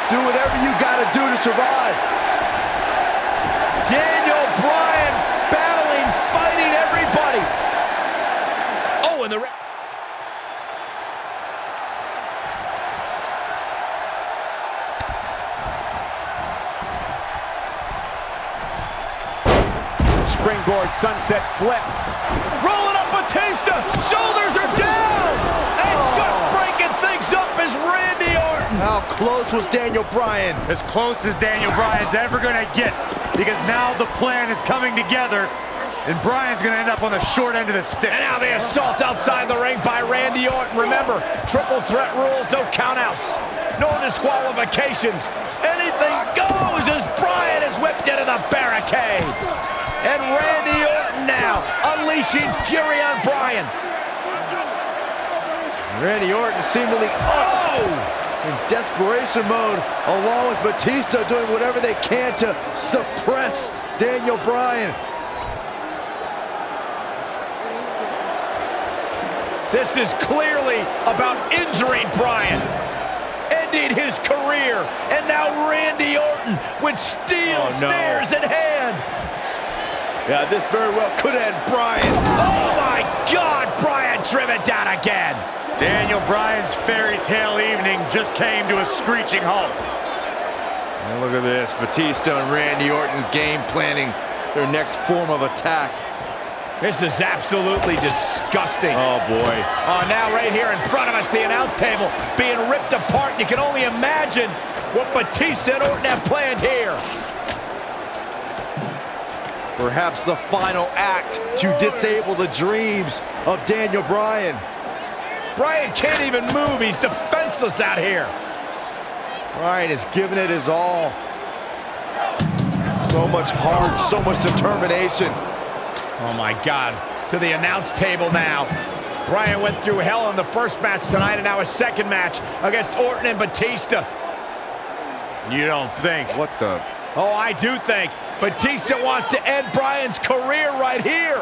Do whatever you gotta do to survive. Daniel Bryan battling, fighting everybody. Oh, and the... Springboard sunset flip. Rolling up Batista. Shoulders are down. And just breaking things up is Randy Orton. How close was Daniel Bryan? As close as Daniel Bryan's ever going to get, because now the plan is coming together, and Bryan's going to end up on the short end of the stick. And now the assault outside the ring by Randy Orton. Remember, triple threat rules, no countouts, no disqualifications. Anything goes as Bryan is whipped into the barricade. And Randy Orton now unleashing fury on Bryan. Randy Orton seemingly in desperation mode, along with Batista doing whatever they can to suppress Daniel Bryan. This is clearly about injuring Bryan, ending his career, and now Randy Orton with steel stairs in hand. Yeah, this very well could end Bryan. Oh my God, Bryan driven down again. Daniel Bryan's fairy tale evening just came to a screeching halt. And look at this, Batista and Randy Orton game planning their next form of attack. This is absolutely disgusting. Oh boy. Oh, now right here in front of us, the announce table being ripped apart. You can only imagine what Batista and Orton have planned here. Perhaps the final act to disable the dreams of Daniel Bryan. Bryan can't even move. He's defenseless out here. Bryan is giving it his all. So much heart, so much determination. Oh my God. To the announce table now. Bryan went through hell in the first match tonight, and now a second match against Orton and Batista. You don't think? What the? Oh, I do think. Batista wants to end Bryan's career right here.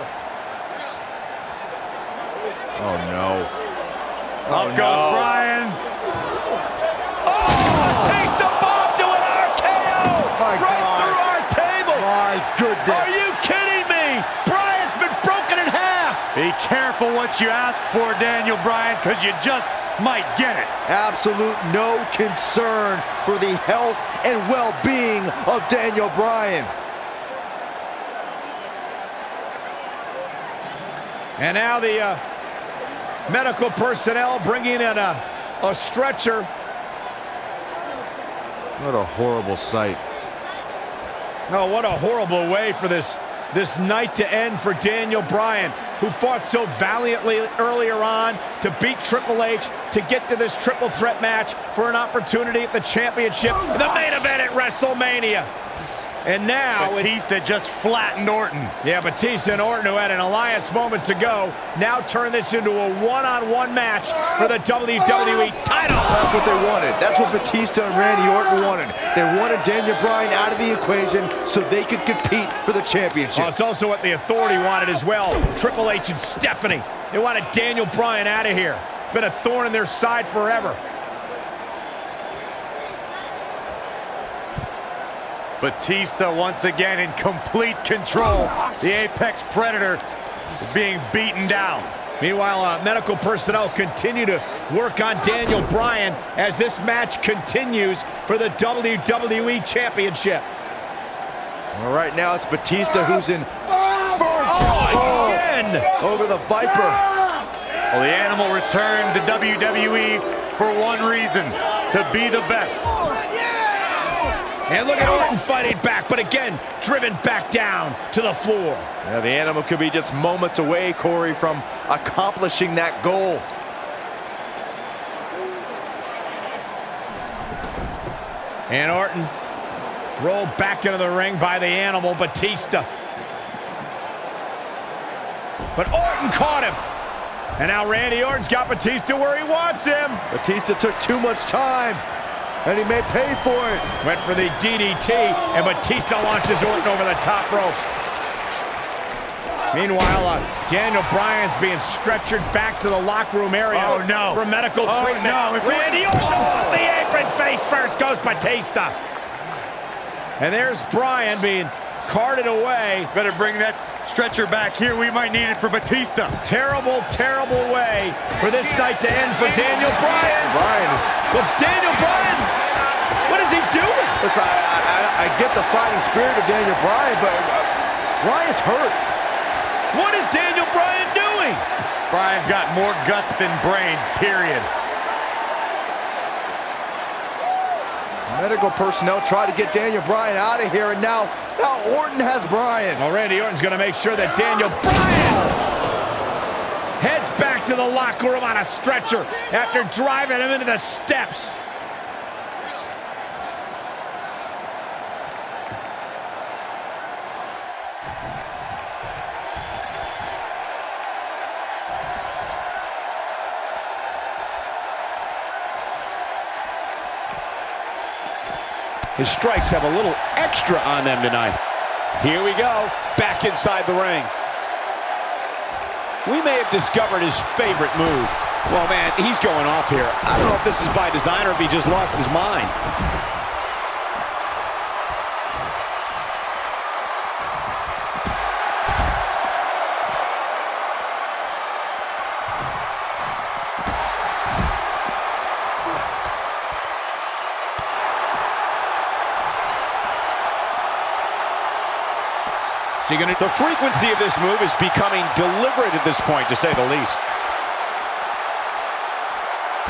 Oh no. Up goes Bryan. Oh, Batista bomb to an RKO. Through our table. My goodness. Are you kidding me? Bryan's been broken in half. Be careful what you ask for, Daniel Bryan, because you just might get it. Absolute no concern for the health and well-being of Daniel Bryan. And now the medical personnel bringing in a stretcher. What a horrible sight. Oh, what a horrible way for this night to end for Daniel Bryan, who fought so valiantly earlier on to beat Triple H, to get to this triple threat match for an opportunity at the championship, the main event at WrestleMania. And now Batista just flattened Orton. Yeah, Batista and Orton, who had an alliance moments ago, now turn this into a one-on-one match for the WWE title. That's what they wanted. That's what Batista and Randy Orton wanted. They wanted Daniel Bryan out of the equation so they could compete for the championship. Oh, it's also what the Authority wanted as well. Triple H and Stephanie. They wanted Daniel Bryan out of here. It's been a thorn in their side forever. Batista once again in complete control. The Apex Predator is being beaten down. Meanwhile, medical personnel continue to work on Daniel Bryan as this match continues for the WWE Championship. Well, right now it's Batista who's in again! Over the Viper. Well, the Animal returned to WWE for one reason, to be the best. And look at Orton fighting back, but again, driven back down to the floor. Yeah, the Animal could be just moments away, Corey, from accomplishing that goal. And Orton rolled back into the ring by the Animal, Batista. But Orton caught him. And now Randy Orton's got Batista where he wants him. Batista took too much time, and he may pay for it. Went for the DDT, and Batista launches Orton over the top rope. Meanwhile, Daniel Bryan's being stretchered back to the locker room area Oh, no. for medical treatment. No. Randy Orton put the apron face first goes Batista. And there's Bryan being carted away. Better bring that stretcher back here. We might need it for Batista. Terrible, terrible way for this night to end for Daniel Bryan. Well, Daniel Bryan, what is he doing? Listen, I get the fighting spirit of Daniel Bryan, but Bryan's hurt. What is Daniel Bryan doing? Bryan's got more guts than brains, period. Medical personnel try to get Daniel Bryan out of here, and now Orton has Bryan. Well, Randy Orton's going to make sure that Daniel Bryan heads back to the locker room on a stretcher after driving him into the steps. His strikes have a little extra on them tonight. Here we go, back inside the ring. We may have discovered his favorite move. Well, man, he's going off here. I don't know if this is by design or if he just lost his mind. The frequency of this move is becoming deliberate at this point, to say the least.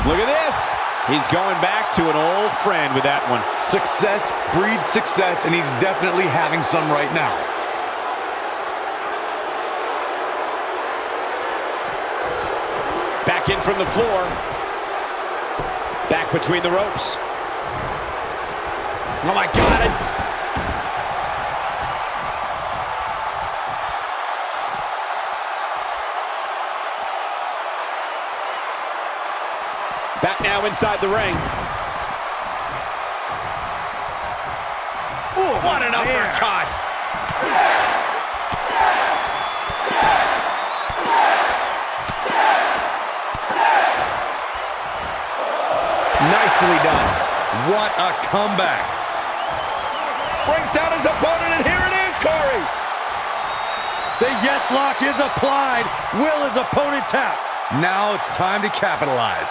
Look at this. He's going back to an old friend with that one. Success breeds success, and he's definitely having some right now. Back in from the floor. Back between the ropes. Oh, my God. Back now inside the ring. Ooh, what an uppercut! Nicely done. What a comeback. Brings down his opponent, and here it is, Corey. The yes lock is applied. Will his opponent tap? Now it's time to capitalize.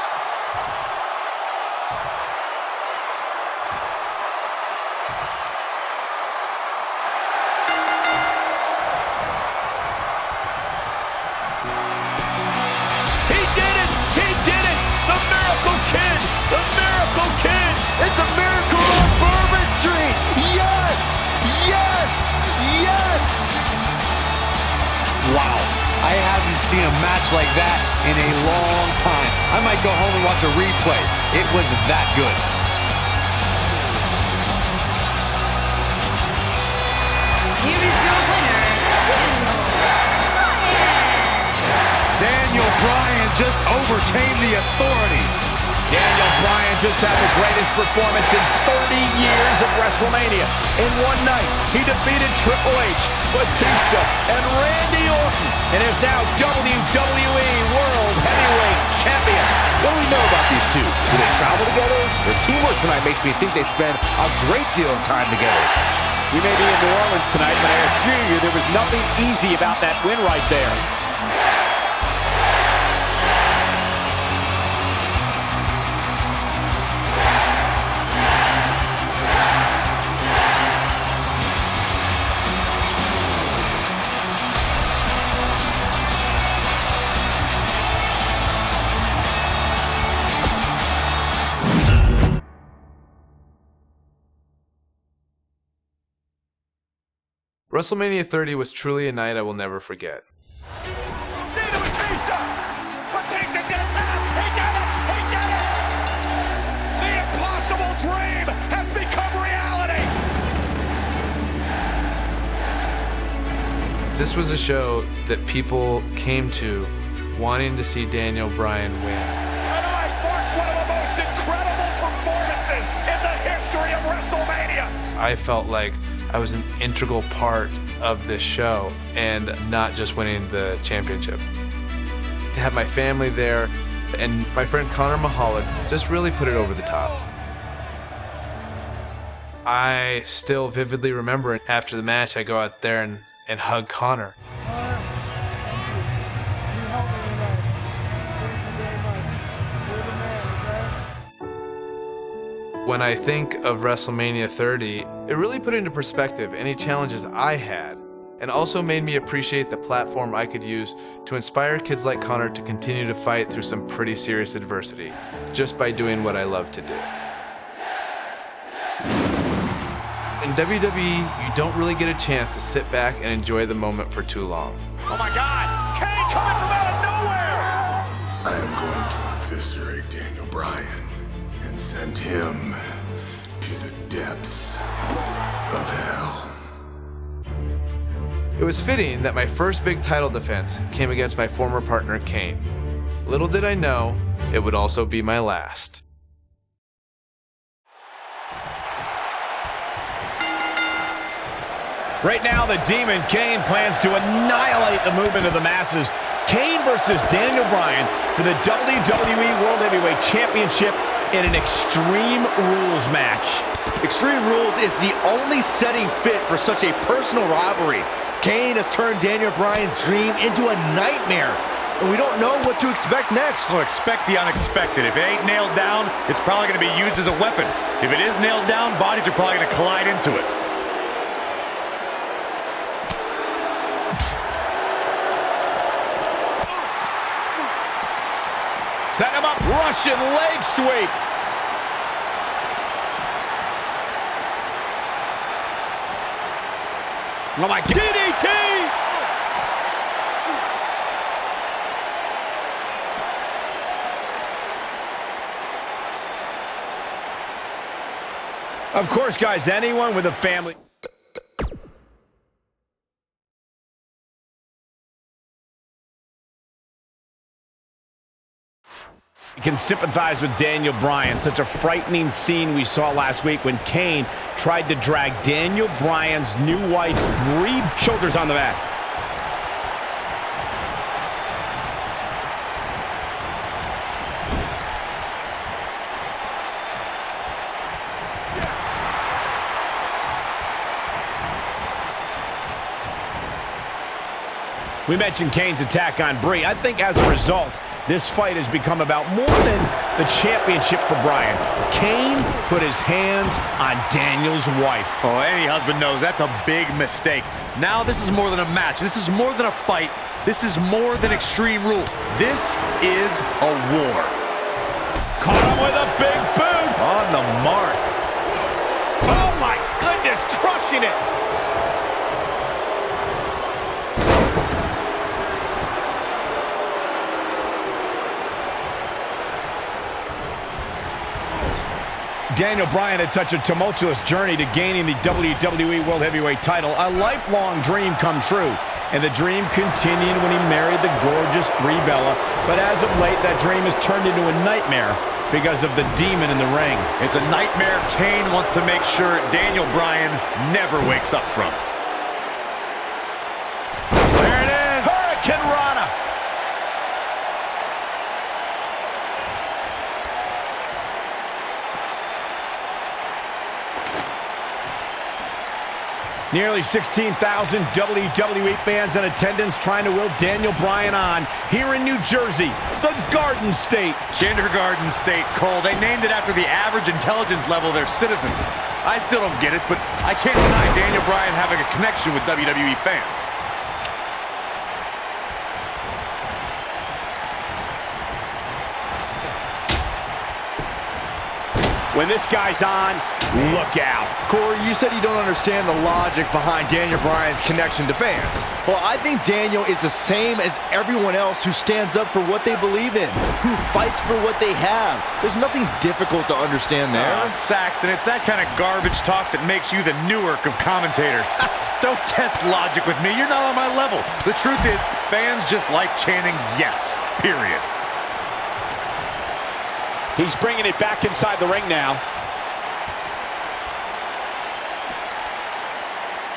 It's a miracle on Bourbon Street! Yes! Yes! Yes! Wow, I haven't seen a match like that in a long time. I might go home and watch a replay. It was that good. Here is your winner, Daniel Bryan just overcame the authority. Daniel Bryan just had the greatest performance in 30 years of WrestleMania. In one night, he defeated Triple H, Batista, and Randy Orton, and is now WWE World Heavyweight Champion. What do we know about these two? Do they travel together? Their teamwork tonight makes me think they spend a great deal of time together. We may be in New Orleans tonight, but I assure you there was nothing easy about that win right there. WrestleMania 30 was truly a night I will never forget. Batista's gonna tap! He got it! He did it! The impossible dream has become reality! This was a show that people came to wanting to see Daniel Bryan win. Tonight marked one of the most incredible performances in the history of WrestleMania! I felt like I was an integral part of this show and not just winning the championship. To have my family there and my friend Connor Mahalik just really put it over the top. I still vividly remember it. After the match, I go out there and hug Connor. When I think of WrestleMania 30, it really put into perspective any challenges I had, and also made me appreciate the platform I could use to inspire kids like Connor to continue to fight through some pretty serious adversity, just by doing what I love to do. In WWE, you don't really get a chance to sit back and enjoy the moment for too long. Oh my God! Kane coming from out of nowhere! I am going to eviscerate Daniel Bryan and send him to the depths of hell. It was fitting that my first big title defense came against my former partner, Kane. Little did I know, it would also be my last. Right now, the Demon Kane plans to annihilate the movement of the masses. Kane versus Daniel Bryan for the WWE World Heavyweight Championship in an Extreme Rules match. Extreme Rules is the only setting fit for such a personal rivalry. Kane has turned Daniel Bryan's dream into a nightmare, and we don't know what to expect next. Well, expect the unexpected. If it ain't nailed down, it's probably going to be used as a weapon. If it is nailed down, bodies are probably going to collide into it. Set him up, Russian leg sweep. Oh my God. DDT! Of course, guys, anyone with a family. Can sympathize with Daniel Bryan. Such a frightening scene we saw last week when Kane tried to drag Daniel Bryan's new wife, Brie, shoulders on the mat. We mentioned Kane's attack on Brie. I think as a result, this fight has become about more than the championship for Bryan. Kane put his hands on Daniel's wife. Oh, any husband knows that's a big mistake. Now this is more than a match. This is more than a fight. This is more than Extreme Rules. This is a war. Caught him with a big boot. On the mark. Oh my goodness, crushing it. Daniel Bryan had such a tumultuous journey to gaining the WWE World Heavyweight title, a lifelong dream come true. And the dream continued when he married the gorgeous Brie Bella. But as of late, that dream has turned into a nightmare because of the demon in the ring. It's a nightmare Kane wants to make sure Daniel Bryan never wakes up from. There it is! Hurricane Rana! Nearly 16,000 WWE fans in attendance trying to will Daniel Bryan on here in New Jersey, the Garden State. Kindergarten State, Cole. They named it after the average intelligence level of their citizens. I still don't get it, but I can't deny Daniel Bryan having a connection with WWE fans. When this guy's on, look out. Corey, you said you don't understand the logic behind Daniel Bryan's connection to fans. Well, I think Daniel is the same as everyone else who stands up for what they believe in, who fights for what they have. There's nothing difficult to understand there. Saxton, it's that kind of garbage talk that makes you the Newark of commentators. Don't test logic with me. You're not on my level. The truth is, fans just like chanting yes, period. He's bringing it back inside the ring now.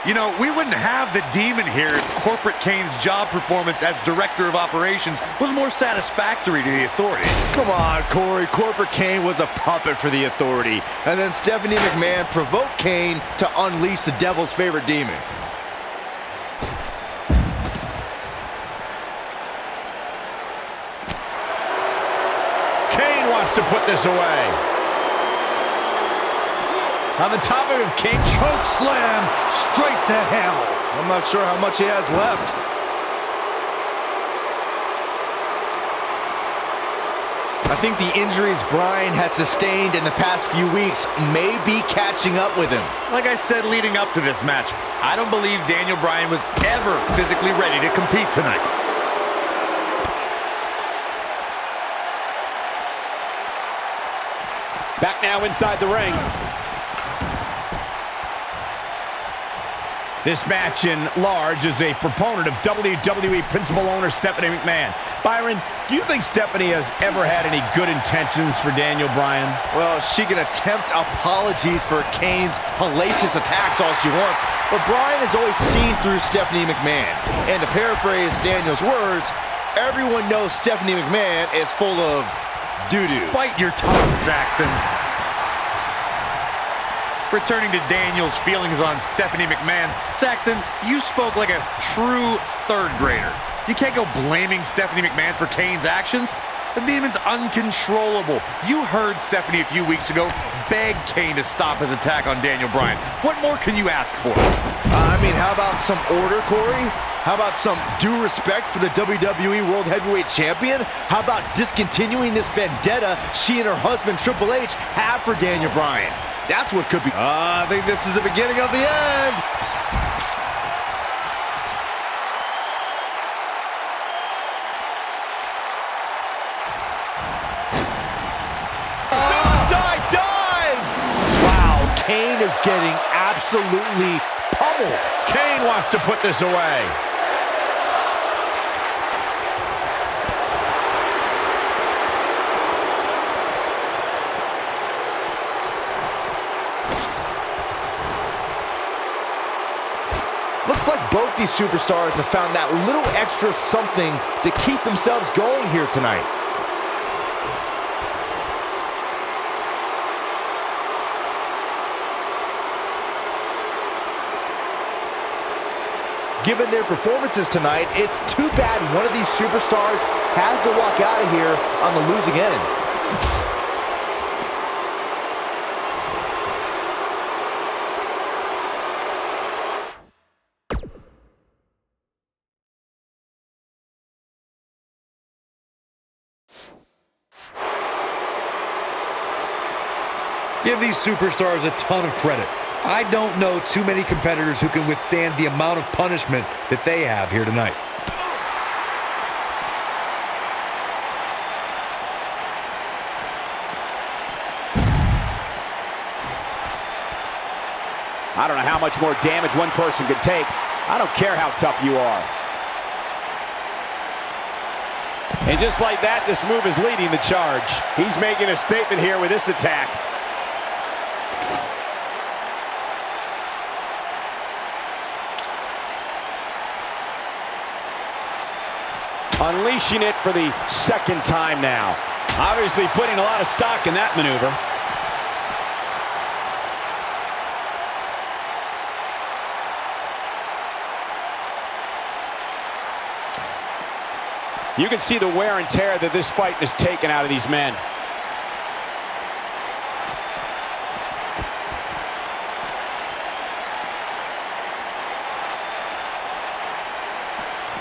You know, we wouldn't have the Demon here if Corporate Kane's job performance as Director of Operations was more satisfactory to the Authority. Come on, Corey. Corporate Kane was a puppet for the Authority. And then Stephanie McMahon provoked Kane to unleash the Devil's favorite demon. Kane wants to put this away. On the topic of Kane, Choke slam straight to hell. I'm not sure how much he has left. I think the injuries Bryan has sustained in the past few weeks may be catching up with him. Like I said leading up to this match, I don't believe Daniel Bryan was ever physically ready to compete tonight. back now inside the ring. This match in large is a proponent of WWE principal owner Stephanie McMahon. Byron, do you think Stephanie has ever had any good intentions for Daniel Bryan? Well, she can attempt apologies for Kane's hellacious attacks all she wants, but Bryan has always seen through Stephanie McMahon. And to paraphrase Daniel's words, everyone knows Stephanie McMahon is full of doo-doo. Bite your tongue, Saxton. Returning to Daniel's feelings on Stephanie McMahon, Saxton, you spoke like a true third grader. You can't go blaming Stephanie McMahon for Kane's actions. The Demon's uncontrollable. You heard Stephanie a few weeks ago beg Kane to stop his attack on Daniel Bryan. What more can you ask for? I mean, how about some order, Corey? How about some due respect for the WWE World Heavyweight Champion? How about discontinuing this vendetta she and her husband Triple H have for Daniel Bryan? That's what could be. I think this is the beginning of the end. Suicide dive! Wow, Kane is getting absolutely pummeled. Kane wants to put this away. Looks like both these superstars have found that little extra something to keep themselves going here tonight. Given their performances tonight, it's too bad one of these superstars has to walk out of here on the losing end. Give these superstars a ton of credit. I don't know too many competitors who can withstand the amount of punishment that they have here tonight. I don't know how much more damage one person can take. I don't care how tough you are. And just like that, this move is leading the charge. He's making a statement here with this attack. Unleashing it for the second time now. Obviously putting a lot of stock in that maneuver. You can see the wear and tear that this fight has taken out of these men.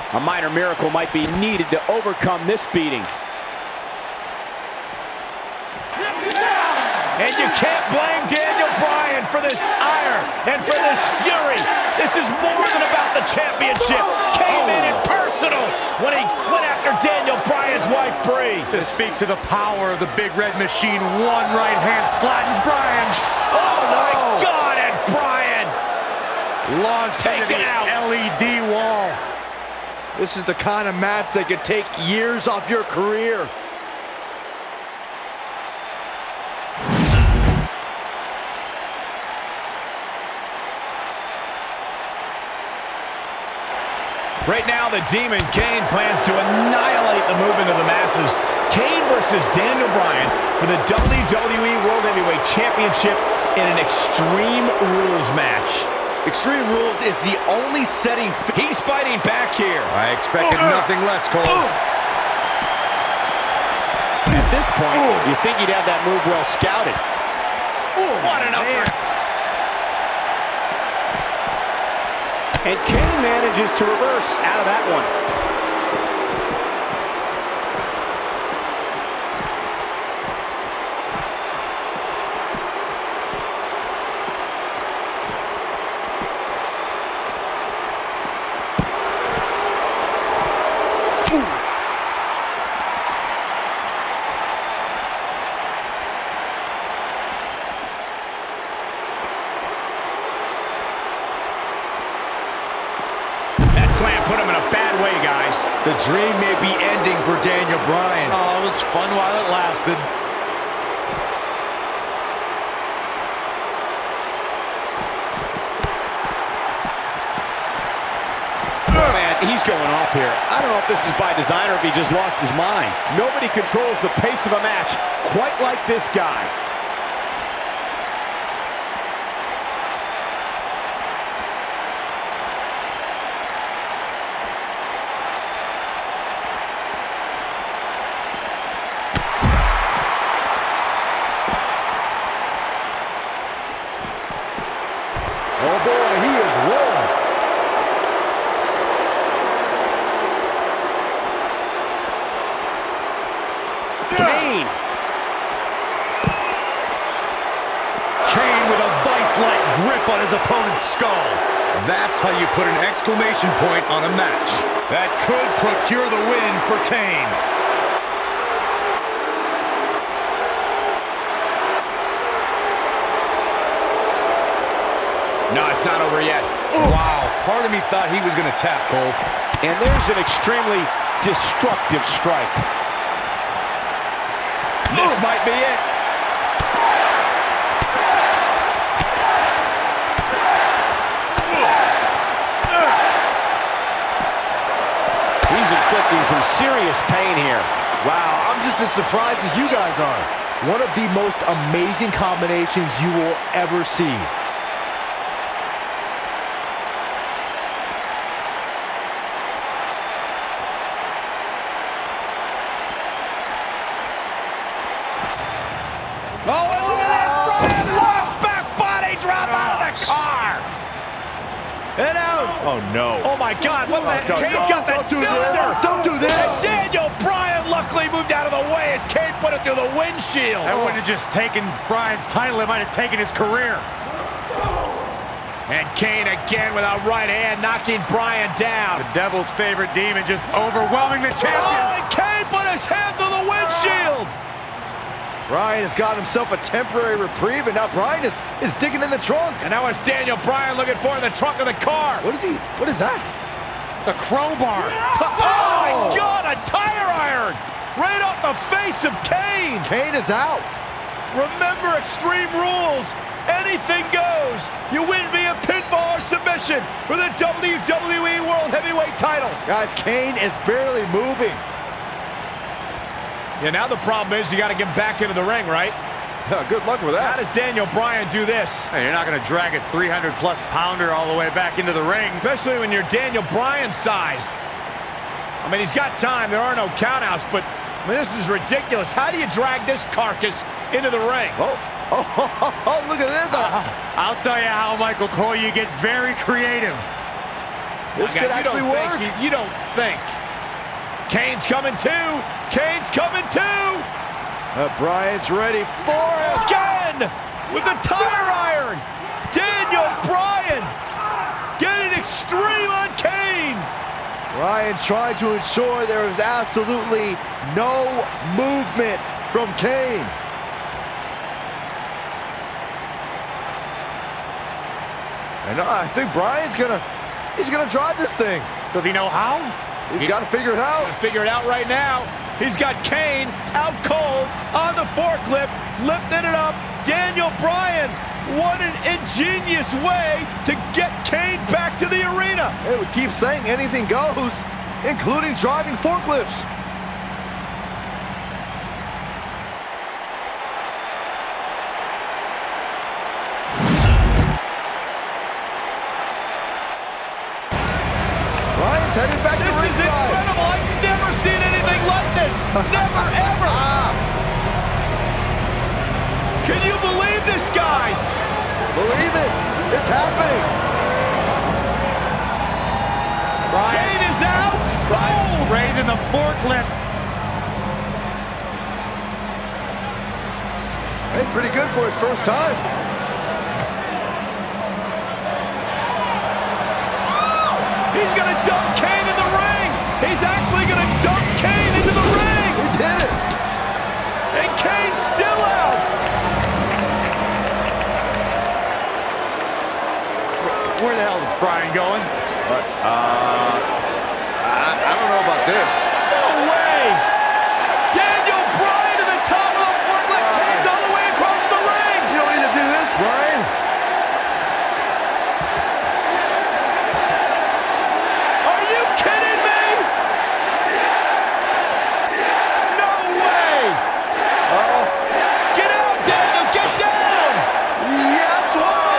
A minor miracle might be needed to overcome this beating. And you can't blame Daniel Bryan for this ire and for this fury. This is more than about the championship. Kane made it personal when he went after Daniel Bryan's wife, Brie. Just speaks to the power of the Big Red Machine. One right hand flattens Bryan. Oh my God, and Bryan Launched taken out. LED wall. This is the kind of match that could take years off your career. Right now, the Demon Kane plans to annihilate the movement of the masses. Kane versus Daniel Bryan for the WWE World Heavyweight Championship in an Extreme Rules match. Extreme Rules is the only setting. He's fighting back here. I expected nothing less, Cole. At this point, you think he'd have that move well scouted. What an uppercut. And Kane manages to reverse out of that one. Slam put him in a bad way, guys. The dream may be ending for Daniel Bryan. Oh, it was fun while it lasted. Oh, man, he's going off here. I don't know if this is by design or if he just lost his mind. Nobody controls the pace of a match quite like this guy. Oh boy, he is rolling. Kane. Kane with a vice-like grip on his opponent's skull. That's how you put an exclamation point on a match. That could procure the win for Kane. No, it's not over yet. Wow, part of me thought he was going to tap, Cole. And there's an extremely destructive strike. This might be it. He's inflicting some serious pain here. Wow, I'm just as surprised as you guys are. One of the most amazing combinations you will ever see. Oh, and look at this. Bryan launch back body drop out of the car. And out. Oh, no. Oh, my God. What the heck? Kane's got that cylinder. Don't do this. And Daniel Bryan luckily moved out of the way as Kane put it through the windshield. That wouldn't have just taken Bryan's title, it might have taken his career. And Kane again with a right hand knocking Bryan down. The Devil's favorite demon just overwhelming the champion. Oh, and Kane put his hand through the windshield. Bryan has got himself a temporary reprieve, and now Bryan is digging in the trunk. And now it's Daniel Bryan looking for in the trunk of the car. What is that? The crowbar. Oh, my God, a tire iron right off the face of Kane. Kane is out. Remember Extreme Rules. Anything goes. You win via pinfall or submission for the WWE World Heavyweight title. Guys, Kane is barely moving. Yeah, now the problem is you got to get back into the ring, right? Good luck with How that. does Daniel Bryan do this? Hey, you're not going to drag a 300-plus pounder all the way back into the ring. Especially when you're Daniel Bryan's size. I mean, he's got time. There are no countouts, but I mean, this is ridiculous. How do you drag this carcass into the ring? Oh, look at this. I'll tell you how, Michael Cole, you get very creative. This could actually work. You don't think. Kane's coming too. Kane's coming too. Bryan's ready for it. Again with the tire iron. Daniel Bryan getting extreme on Kane. Bryan trying to ensure there is absolutely no movement from Kane. And I think Bryan's he's gonna drive this thing. Does he know how? He's got to figure it out. Figure it out right now. He's got Kane out cold on the forklift, lifting it up. Daniel Bryan. What an ingenious way to get Kane back to the arena. Hey, we keep saying anything goes, including driving forklifts. Bryan's headed back to ringside. This is incredible. I've never seen anything like this. Never, ever. Can you believe this, guys? Believe it. It's happening. Kane is out. Oh, Raising the forklift. Hey, pretty good for his first time. he's going to dump Kane in the ring. He's actually going to dump Kane into the ring. He did it. And Kane's still out. Where the hell is Bryan going? I don't know about this. No way. Daniel Bryan to the top of the forklift. Kane's all the way across the ring. You don't need to do this, Bryan. Are you kidding me? No way. Get out, Daniel. Get down. Yes, why?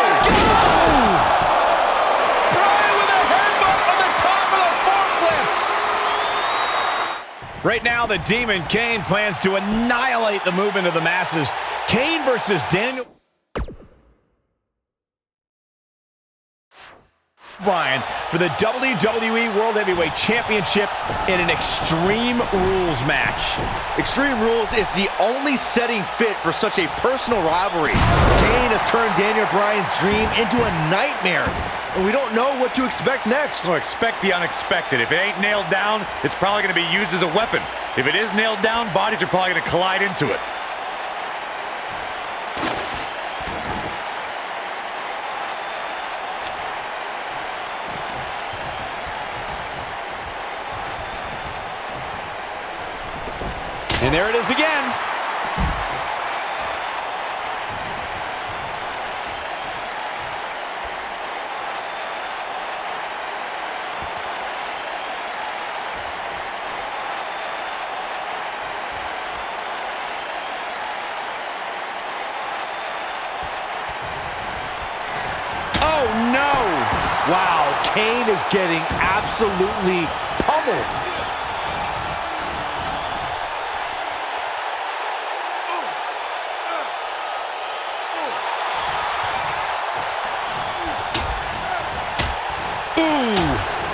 Bryan with a headbutt on the top of the forklift. Right now, the Demon Kane plans to annihilate the movement of the masses. Kane versus Daniel Bryan for the WWE World Heavyweight Championship in an Extreme Rules match. Extreme Rules is the only setting fit for such a personal rivalry. Kane has turned Daniel Bryan's dream into a nightmare, and we don't know what to expect next. Well, expect the unexpected. If it ain't nailed down, it's probably going to be used as a weapon. If it is nailed down, bodies are probably going to collide into it. And there it is again. Oh no! Wow, Kane is getting absolutely pummeled.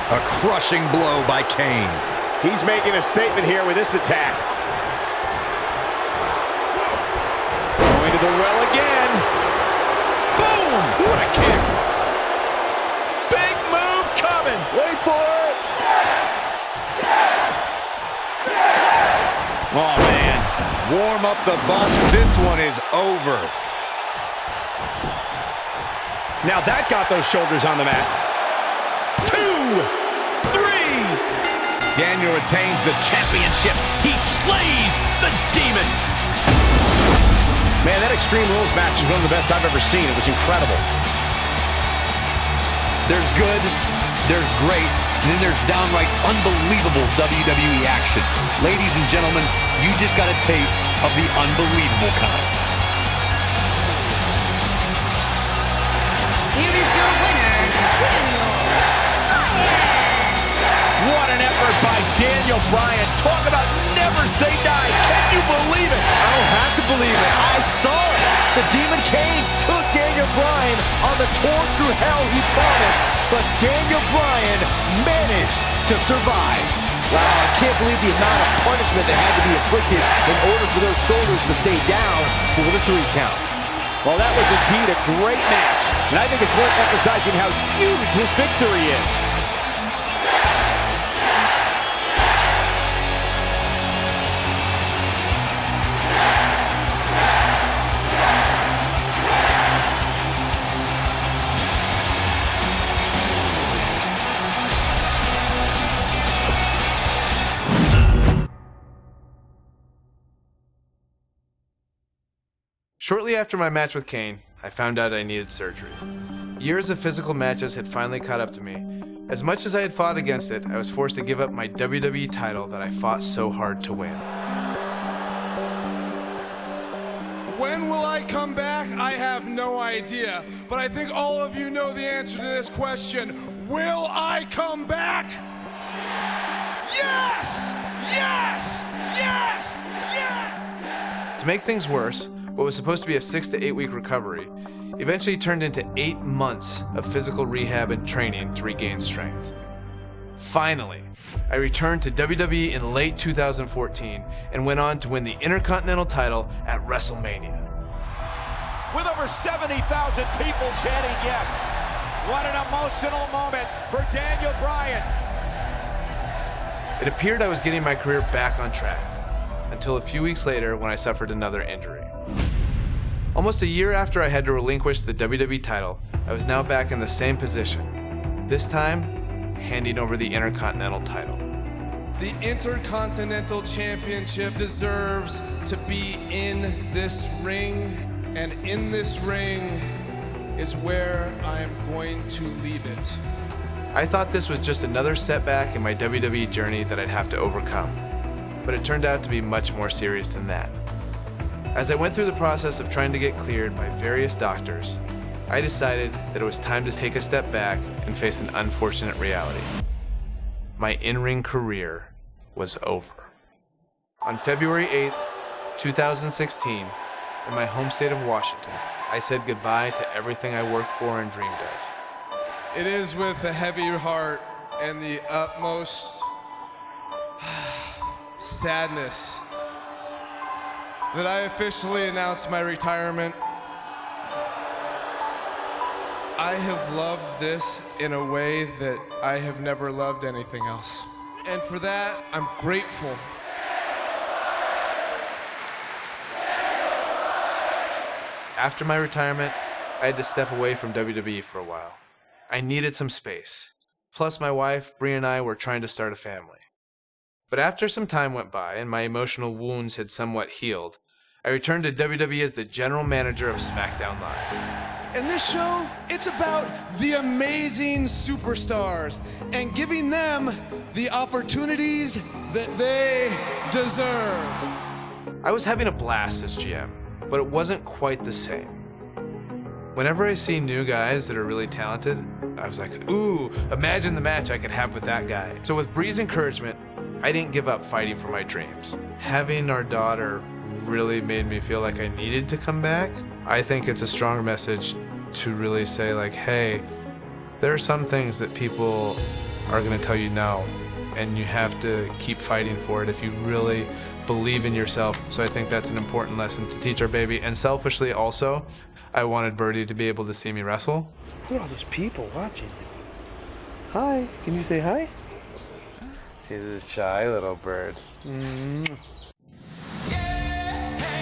A crushing blow by Kane. He's making a statement here with this attack. Going to the well again. Boom! What a kick! Big move coming. Wait for it. Oh man! Warm up the bus. This one is over. Now that got those shoulders on the mat. 2, 3. Daniel retains the championship. He slays the Demon. Man, that Extreme Rules match is one of the best I've ever seen. It was incredible. There's good, there's great, and then there's downright unbelievable WWE action. Ladies and gentlemen, you just got a taste of the unbelievable kind. Here is your winner, Daniel Bryan. What an effort by Daniel Bryan. Talk about never say die. Can you believe it? I don't have to believe it. I saw it. The Demon Kane took Daniel Bryan on the tour through hell he promised, but Daniel Bryan managed to survive. Wow, I can't believe the amount of punishment that had to be inflicted in order for those shoulders to stay down for the 3 count. Well, that was indeed a great match, and I think it's worth emphasizing how huge this victory is. Shortly after my match with Kane, I found out I needed surgery. Years of physical matches had finally caught up to me. As much as I had fought against it, I was forced to give up my WWE title that I fought so hard to win. When will I come back? I have no idea. But I think all of you know the answer to this question. Will I come back? Yes! Yes! Yes! Yes! To make things worse, what was supposed to be a 6 to 8 week recovery eventually turned into 8 months of physical rehab and training to regain strength. Finally, I returned to WWE in late 2014 and went on to win the Intercontinental title at WrestleMania. With over 70,000 people chanting yes. What an emotional moment for Daniel Bryan. It appeared I was getting my career back on track, until a few weeks later when I suffered another injury. Almost a year after I had to relinquish the WWE title, I was now back in the same position, this time handing over the Intercontinental title. The Intercontinental Championship deserves to be in this ring, and in this ring is where I'm going to leave it. I thought this was just another setback in my WWE journey that I'd have to overcome, but it turned out to be much more serious than that. As I went through the process of trying to get cleared by various doctors, I decided that it was time to take a step back and face an unfortunate reality. My in-ring career was over. On February 8th, 2016, in my home state of Washington, I said goodbye to everything I worked for and dreamed of. It is with a heavy heart and the utmost sadness that I officially announced my retirement. I have loved this in a way that I have never loved anything else. And for that, I'm grateful. After my retirement, I had to step away from WWE for a while. I needed some space. Plus, my wife, Brie, and I were trying to start a family. But after some time went by and my emotional wounds had somewhat healed, I returned to WWE as the general manager of SmackDown Live. And this show, it's about the amazing superstars and giving them the opportunities that they deserve. I was having a blast as GM, but it wasn't quite the same. Whenever I see new guys that are really talented, I was like, ooh, imagine the match I could have with that guy. So with Brie's encouragement, I didn't give up fighting for my dreams. Having our daughter really made me feel like I needed to come back. I think it's a strong message to really say like, hey, there are some things that people are going to tell you no, and you have to keep fighting for it if you really believe in yourself. So I think that's an important lesson to teach our baby. And selfishly also, I wanted Birdie to be able to see me wrestle. Look at all those people watching. Hi, can you say hi? He's a shy little bird.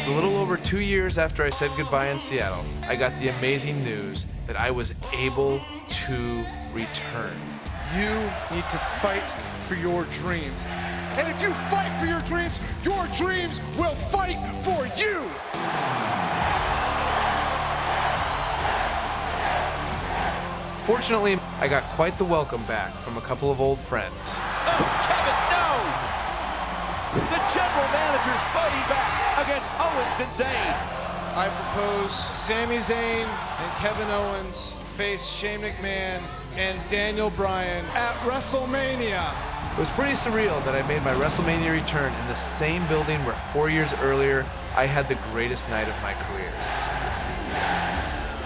A little over 2 years after I said goodbye in Seattle, I got the amazing news that I was able to return. You need to fight for your dreams. And if you fight for your dreams will fight for you. Fortunately, I got quite the welcome back from a couple of old friends. Oh, Kevin, no! The general manager's fighting back against Owens and Zayn. I propose Sami Zayn and Kevin Owens face Shane McMahon and Daniel Bryan at WrestleMania. It was pretty surreal that I made my WrestleMania return in the same building where 4 years earlier I had the greatest night of my career.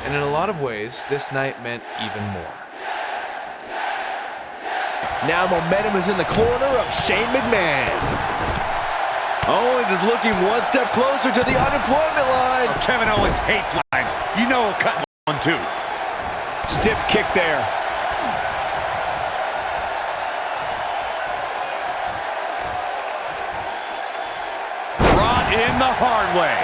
And in a lot of ways, this night meant even more. Now momentum is in the corner of Shane McMahon. Owens is looking one step closer to the unemployment line. Oh, Kevin Owens hates lines. You know he'll cut one too. Stiff kick there. Brought in the hard way.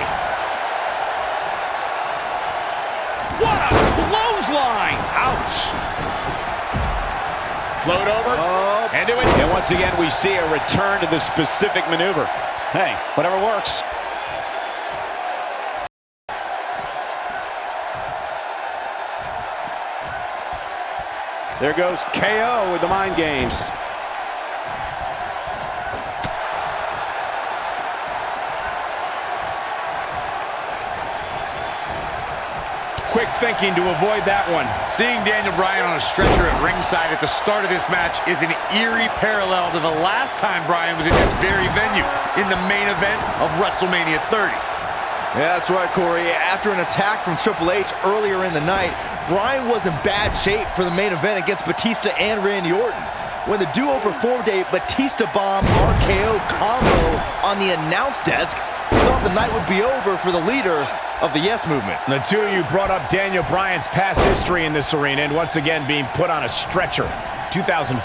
What a clothesline! Ouch! Float over. Oh, And do it. and once again, we see a return to the specific maneuver. Hey, whatever works. There goes KO with the mind games. Quick thinking to avoid that one. Seeing Daniel Bryan on a stretcher at ringside at the start of this match is an eerie parallel to the last time Bryan was in this very venue, in the main event of WrestleMania 30. Yeah, that's right, Corey. After an attack from Triple H earlier in the night, Bryan was in bad shape for the main event against Batista and Randy Orton. When the duo performed a Batista Bomb RKO combo on the announce desk, we thought the night would be over for the leader of the Yes Movement. The two of you brought up Daniel Bryan's past history in this arena, and once again being put on a stretcher. 2014,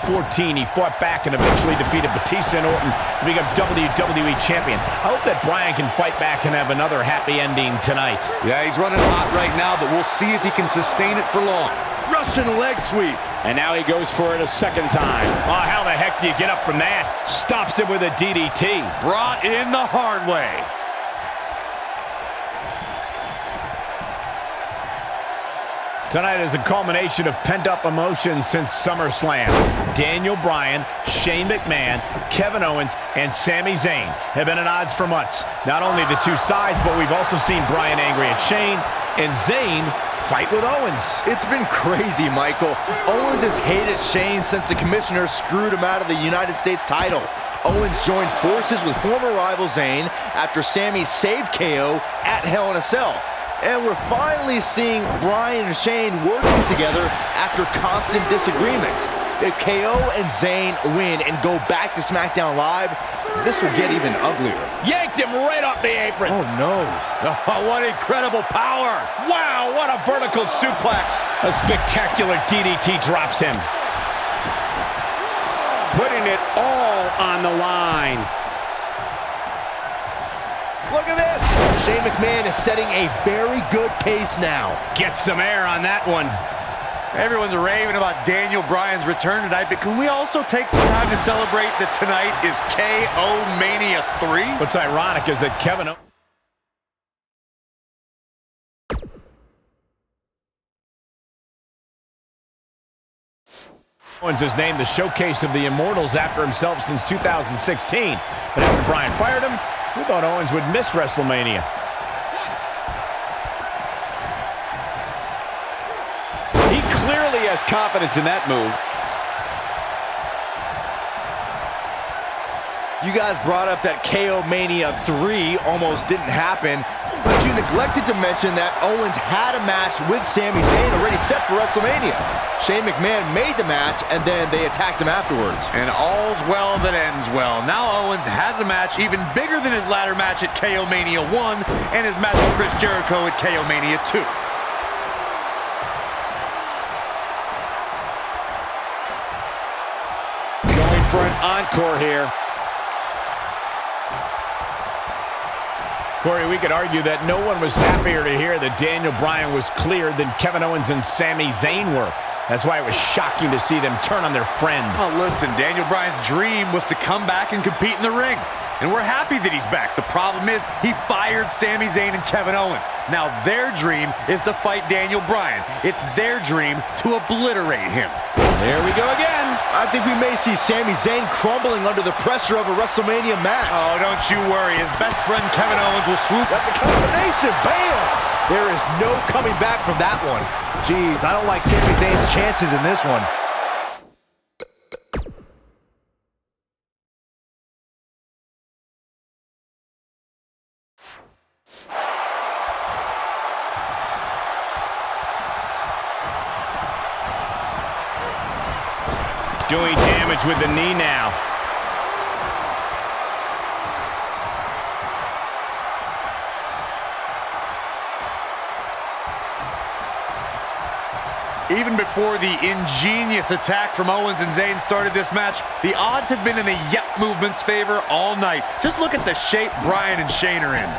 he fought back and eventually defeated Batista and Orton to become WWE Champion. I hope that Bryan can fight back and have another happy ending tonight. Yeah, he's running hot right now, but we'll see if he can sustain it for long. Russian leg sweep. And now he goes for it a second time. Oh, how the heck do you get up from that? Stops him with a DDT. Brought in the hard way. Tonight is a culmination of pent-up emotions since SummerSlam. Daniel Bryan, Shane McMahon, Kevin Owens, and Sami Zayn have been at odds for months. Not only the two sides, but we've also seen Bryan angry at Shane and Zayn fight with Owens. It's been crazy, Michael. Owens has hated Shane since the commissioner screwed him out of the United States title. Owens joined forces with former rival Zayn after Sami saved KO at Hell in a Cell. And we're finally seeing Bryan and Shane working together after constant disagreements. If KO and Zayn win and go back to SmackDown Live, this will get even uglier. Yanked him right off the apron. Oh, no. Oh, what incredible power. Wow, what a vertical suplex. A spectacular DDT drops him. Putting it all on the line. Look at this. Shane McMahon is setting a very good pace now. Get some air on that one. Everyone's raving about Daniel Bryan's return tonight, but can we also take some time to celebrate that tonight is KO Mania 3? What's ironic is that Kevin Owens has named the Showcase of the Immortals after himself since 2016. But after Bryan fired him, we thought Owens would miss WrestleMania. He clearly has confidence in that move. You guys brought up that KO Mania 3 almost didn't happen, but you neglected to mention that Owens had a match with Sami Zayn already set for WrestleMania. Shane McMahon made the match, and then they attacked him afterwards. And all's well that ends well. Now Owens has a match even bigger than his ladder match at KO Mania 1 and his match with Chris Jericho at KO Mania 2. Going for an encore here. Corey, we could argue that no one was happier to hear that Daniel Bryan was cleared than Kevin Owens and Sami Zayn were. That's why it was shocking to see them turn on their friend. Oh, listen, Daniel Bryan's dream was to come back and compete in the ring. And we're happy that he's back. The problem is he fired Sami Zayn and Kevin Owens. Now their dream is to fight Daniel Bryan. It's their dream to obliterate him. There we go again. I think we may see Sami Zayn crumbling under the pressure of a WrestleMania match. Oh, don't you worry. His best friend Kevin Owens will swoop. That's a combination. Bam! There is no coming back from that one. Jeez, I don't like Sami Zayn's chances in this one. Doing damage with the knee now. Even before the ingenious attack from Owens and Zayn started this match, the odds have been in the Yep movement's favor all night. Just look at the shape Bryan and Shane are in.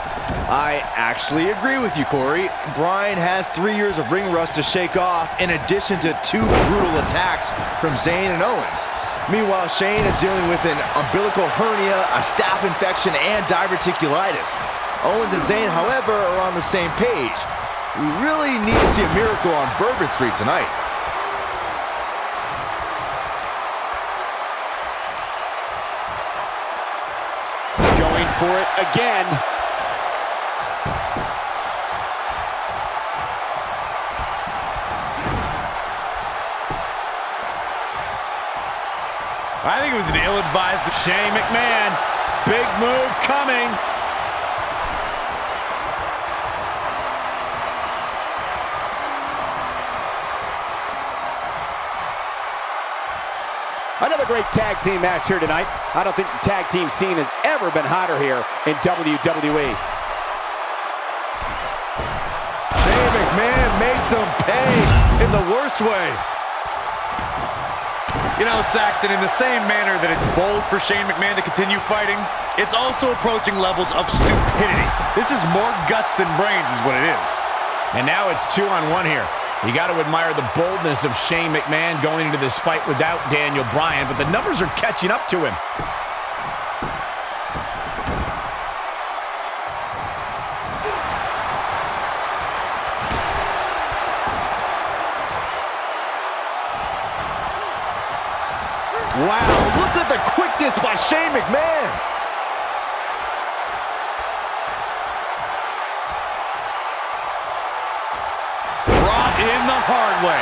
I actually agree with you, Corey. Bryan has 3 years of ring rust to shake off, in addition to 2 brutal attacks from Zayn and Owens. Meanwhile, Shane is dealing with an umbilical hernia, a staph infection, and diverticulitis. Owens and Zayn, however, are on the same page. We really need to see a miracle on Bourbon Street tonight. for it again. I think it was an ill-advised Shane McMahon, big move coming. Another great tag team match here tonight. I don't think the tag team scene has ever been hotter here in WWE. Shane McMahon made some pay in the worst way. You know, Saxton, in the same manner that it's bold for Shane McMahon to continue fighting, it's also approaching levels of stupidity. This is more guts than brains is what it is. And now it's 2-on-1 here. You got to admire the boldness of Shane McMahon going into this fight without Daniel Bryan, but the numbers are catching up to him. Wow, look at the quickness by Shane McMahon. Brought in the hard way.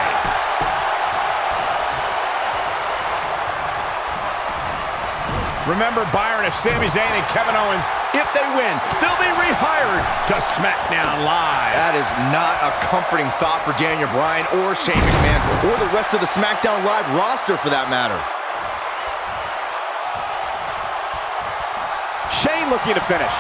Remember, Byron, if Sami Zayn and Kevin Owens, if they win, they'll be rehired to SmackDown Live. That is not a comforting thought for Daniel Bryan or Shane McMahon or the rest of the SmackDown Live roster for that matter. Shane looking to finish.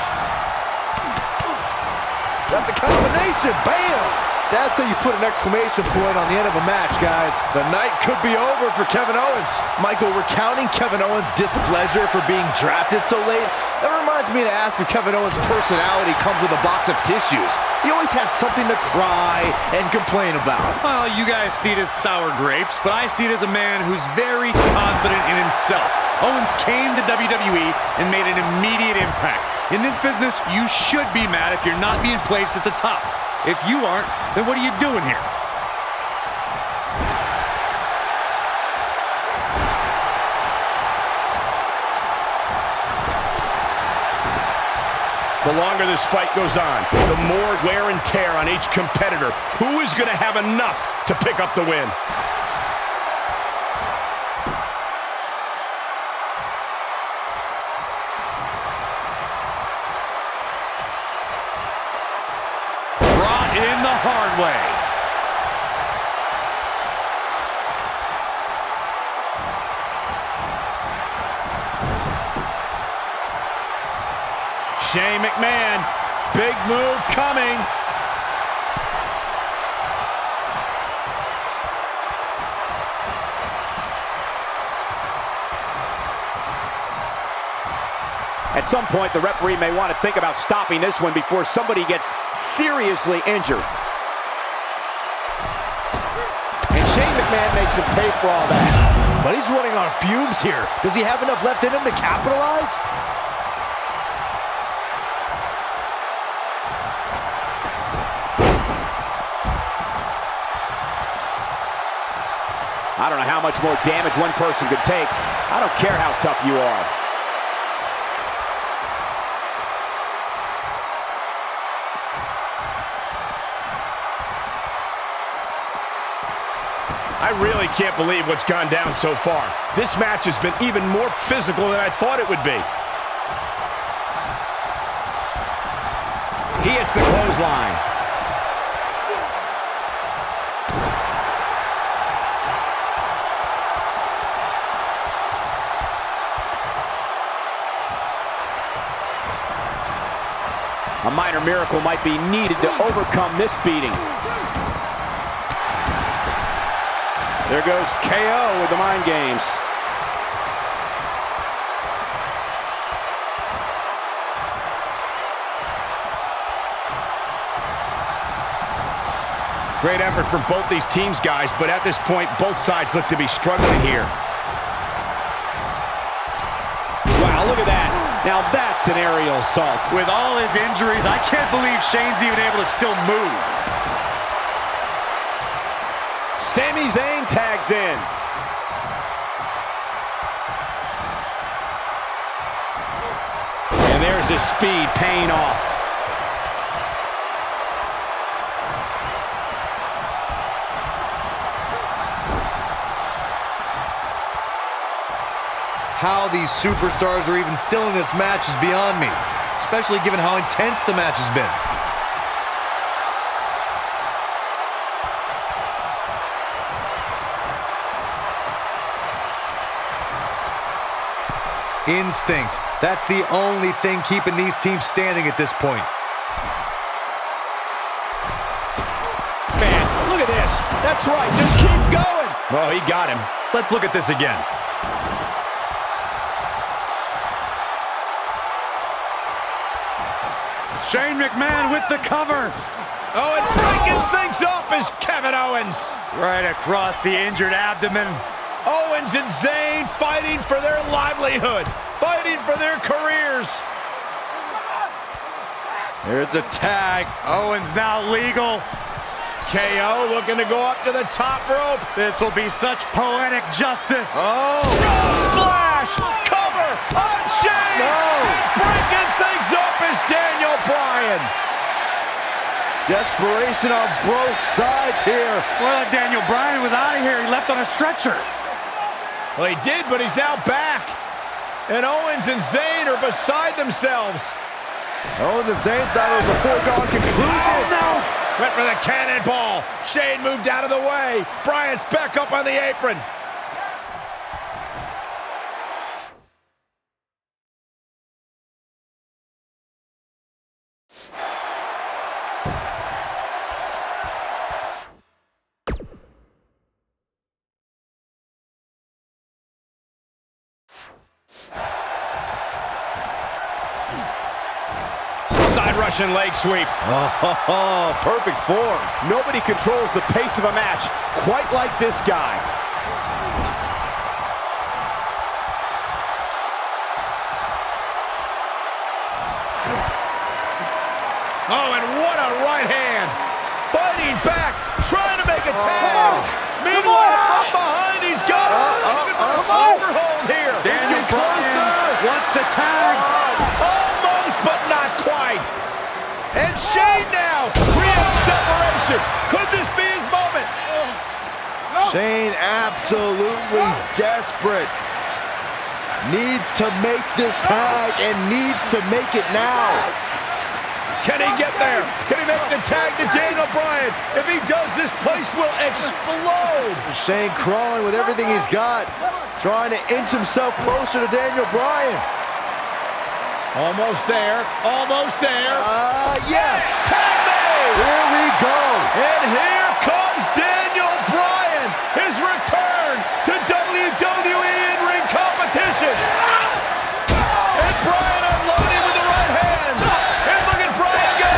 That's a combination. Bam! That's how you put an exclamation point on the end of a match, guys. The night could be over for Kevin Owens. Michael, recounting Kevin Owens' displeasure for being drafted so late, that reminds me to ask if Kevin Owens' personality comes with a box of tissues. He always has something to cry and complain about. Well, you guys see it as sour grapes, but I see it as a man who's very confident in himself. Owens came to WWE and made an immediate impact. In this business, you should be mad if you're not being placed at the top. If you aren't, then what are you doing here? The longer this fight goes on, the more wear and tear on each competitor. Who is going to have enough to pick up the win? In the hard way. Shane McMahon, big move coming. At some point, the referee may want to think about stopping this one before somebody gets seriously injured. And Shane McMahon makes him pay for all that. But he's running on fumes here. Does he have enough left in him to capitalize? I don't know how much more damage one person could take. I don't care how tough you are. I really can't believe what's gone down so far. This match has been even more physical than I thought it would be. He hits the clothesline. A minor miracle might be needed to overcome this beating. There goes KO with the mind games. Great effort from both these teams, guys, but at this point, both sides look to be struggling here. Wow, look at that. Now that's an aerial assault. With all his injuries, I can't believe Shane's even able to still move. Sami Zayn tags in. And And there's his speed paying off. How these superstars are even still in this match is beyond me, especially given how intense the match has been. Instinct. That's the only thing keeping these teams standing at this point. Man, look at this. That's right. Just keep going. Oh, he got him. Let's look at this again. Shane McMahon with the cover. Oh, and breaking things up is Kevin Owens. Right across the injured abdomen. Owens and Zayn fighting for their livelihood, fighting for their careers. There's a tag. Owens now legal. KO looking to go up to the top rope. This will be such poetic justice. Oh, splash, cover on Shane. No. And breaking things up is Daniel Bryan. Desperation on both sides here. Well, Daniel Bryan was out of here. He left on a stretcher. Well, he did, but he's now back. And Owens and Zayn are beside themselves. Owens and Zayn thought it was a foregone conclusion. Oh, no. Went for the cannonball. Shane moved out of the way. Bryan's back up on the apron. Side Russian leg sweep. Oh, perfect form. Nobody controls the pace of a match quite like this guy. Oh, and what a right hand. Fighting back, trying to make a tag. Meanwhile, from behind, he's got him. A overhold here. Daniel Bryan wants the tag. Almost, but not quite. And Shane now creates separation. Could this be his moment? Shane absolutely desperate. Needs to make this tag and needs to make it now. Can he get there? Can he make the tag to Daniel Bryan? If he does, this place will explode. Shane crawling with everything he's got, trying to inch himself closer to Daniel Bryan. Almost there. Almost there. Yes. Tag made. Here we go. And here comes Daniel Bryan. His return to WWE in-ring competition. And Bryan unloading with the right hands. And look at Bryan go.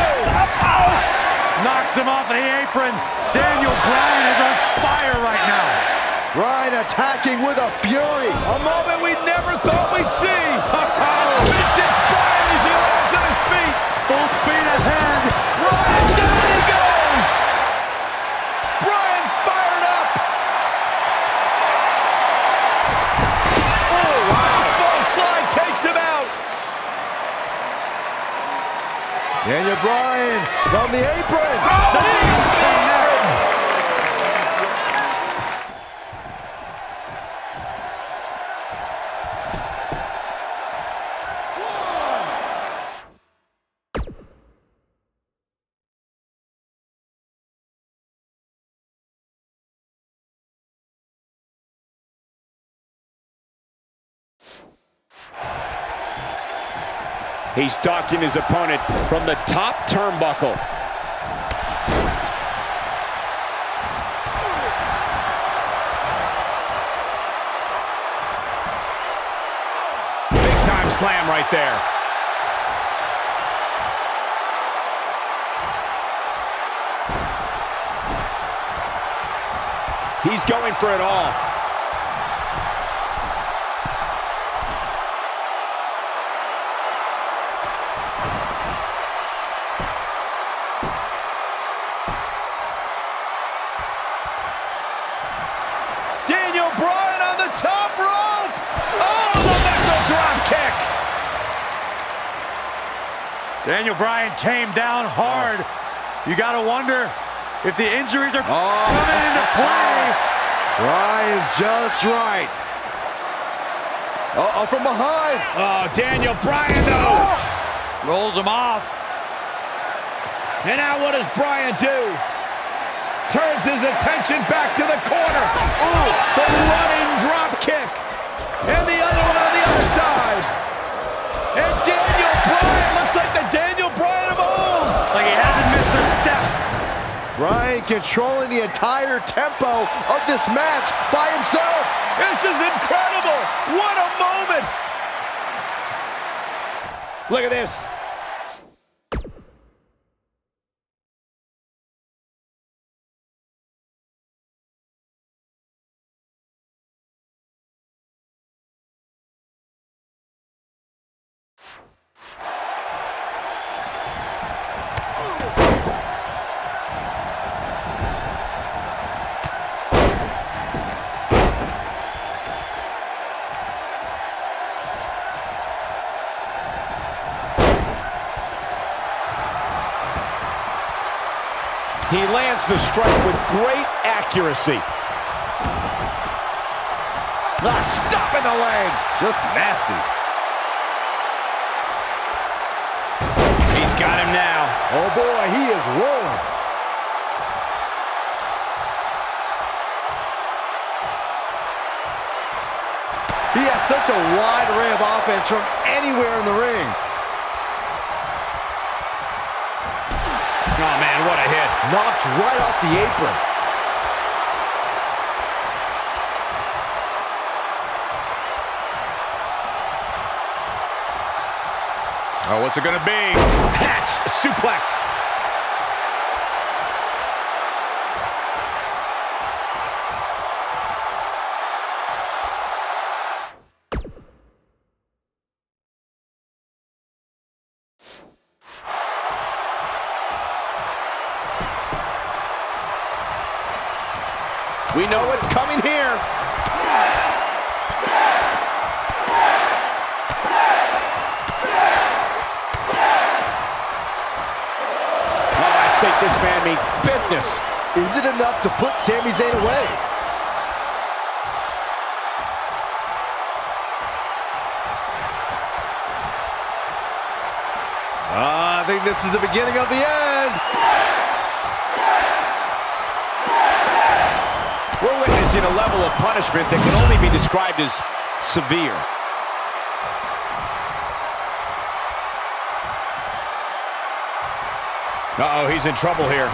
Knocks him off of the apron. Daniel Bryan is on fire right now. Bryan attacking with a fury. A moment we never thought we'd see. Vintage Bryan as he lands on his feet. Full speed ahead. Bryan, down he goes. Bryan fired up. Oh, wow. Crossbow slide takes him out. Daniel Bryan from the apron. He's stalking his opponent from the top turnbuckle. Big time slam right there. He's going for it all. Daniel Bryan on the top rope. Oh, the missile drop kick. Daniel Bryan came down hard. You got to wonder if the injuries are coming into play. Bryan's just right. Uh-oh, from behind. Oh, Daniel Bryan, though. Rolls him off. And now what does Bryan do? Turns his attention back to the corner. Oh, the running drop kick. And the other one on the other side. And Daniel Bryan looks like the Daniel Bryan of old. Like he hasn't missed a step. Bryan controlling the entire tempo of this match by himself. This is incredible. What a moment. Look at this. He lands the strike with great accuracy. Stop in the leg. Just nasty. He's got him now. Oh boy, he is rolling. He has such a wide array of offense from anywhere in the ring. Oh, man, what a hit. Knocked right off the apron. Oh, what's it going to be? Catch, suplex. We know what's coming here. Oh, I think this man means business. Is it enough to put Sami Zayn away? I think this is the beginning of the end. We're witnessing a level of punishment that can only be described as severe. Uh-oh, he's in trouble here.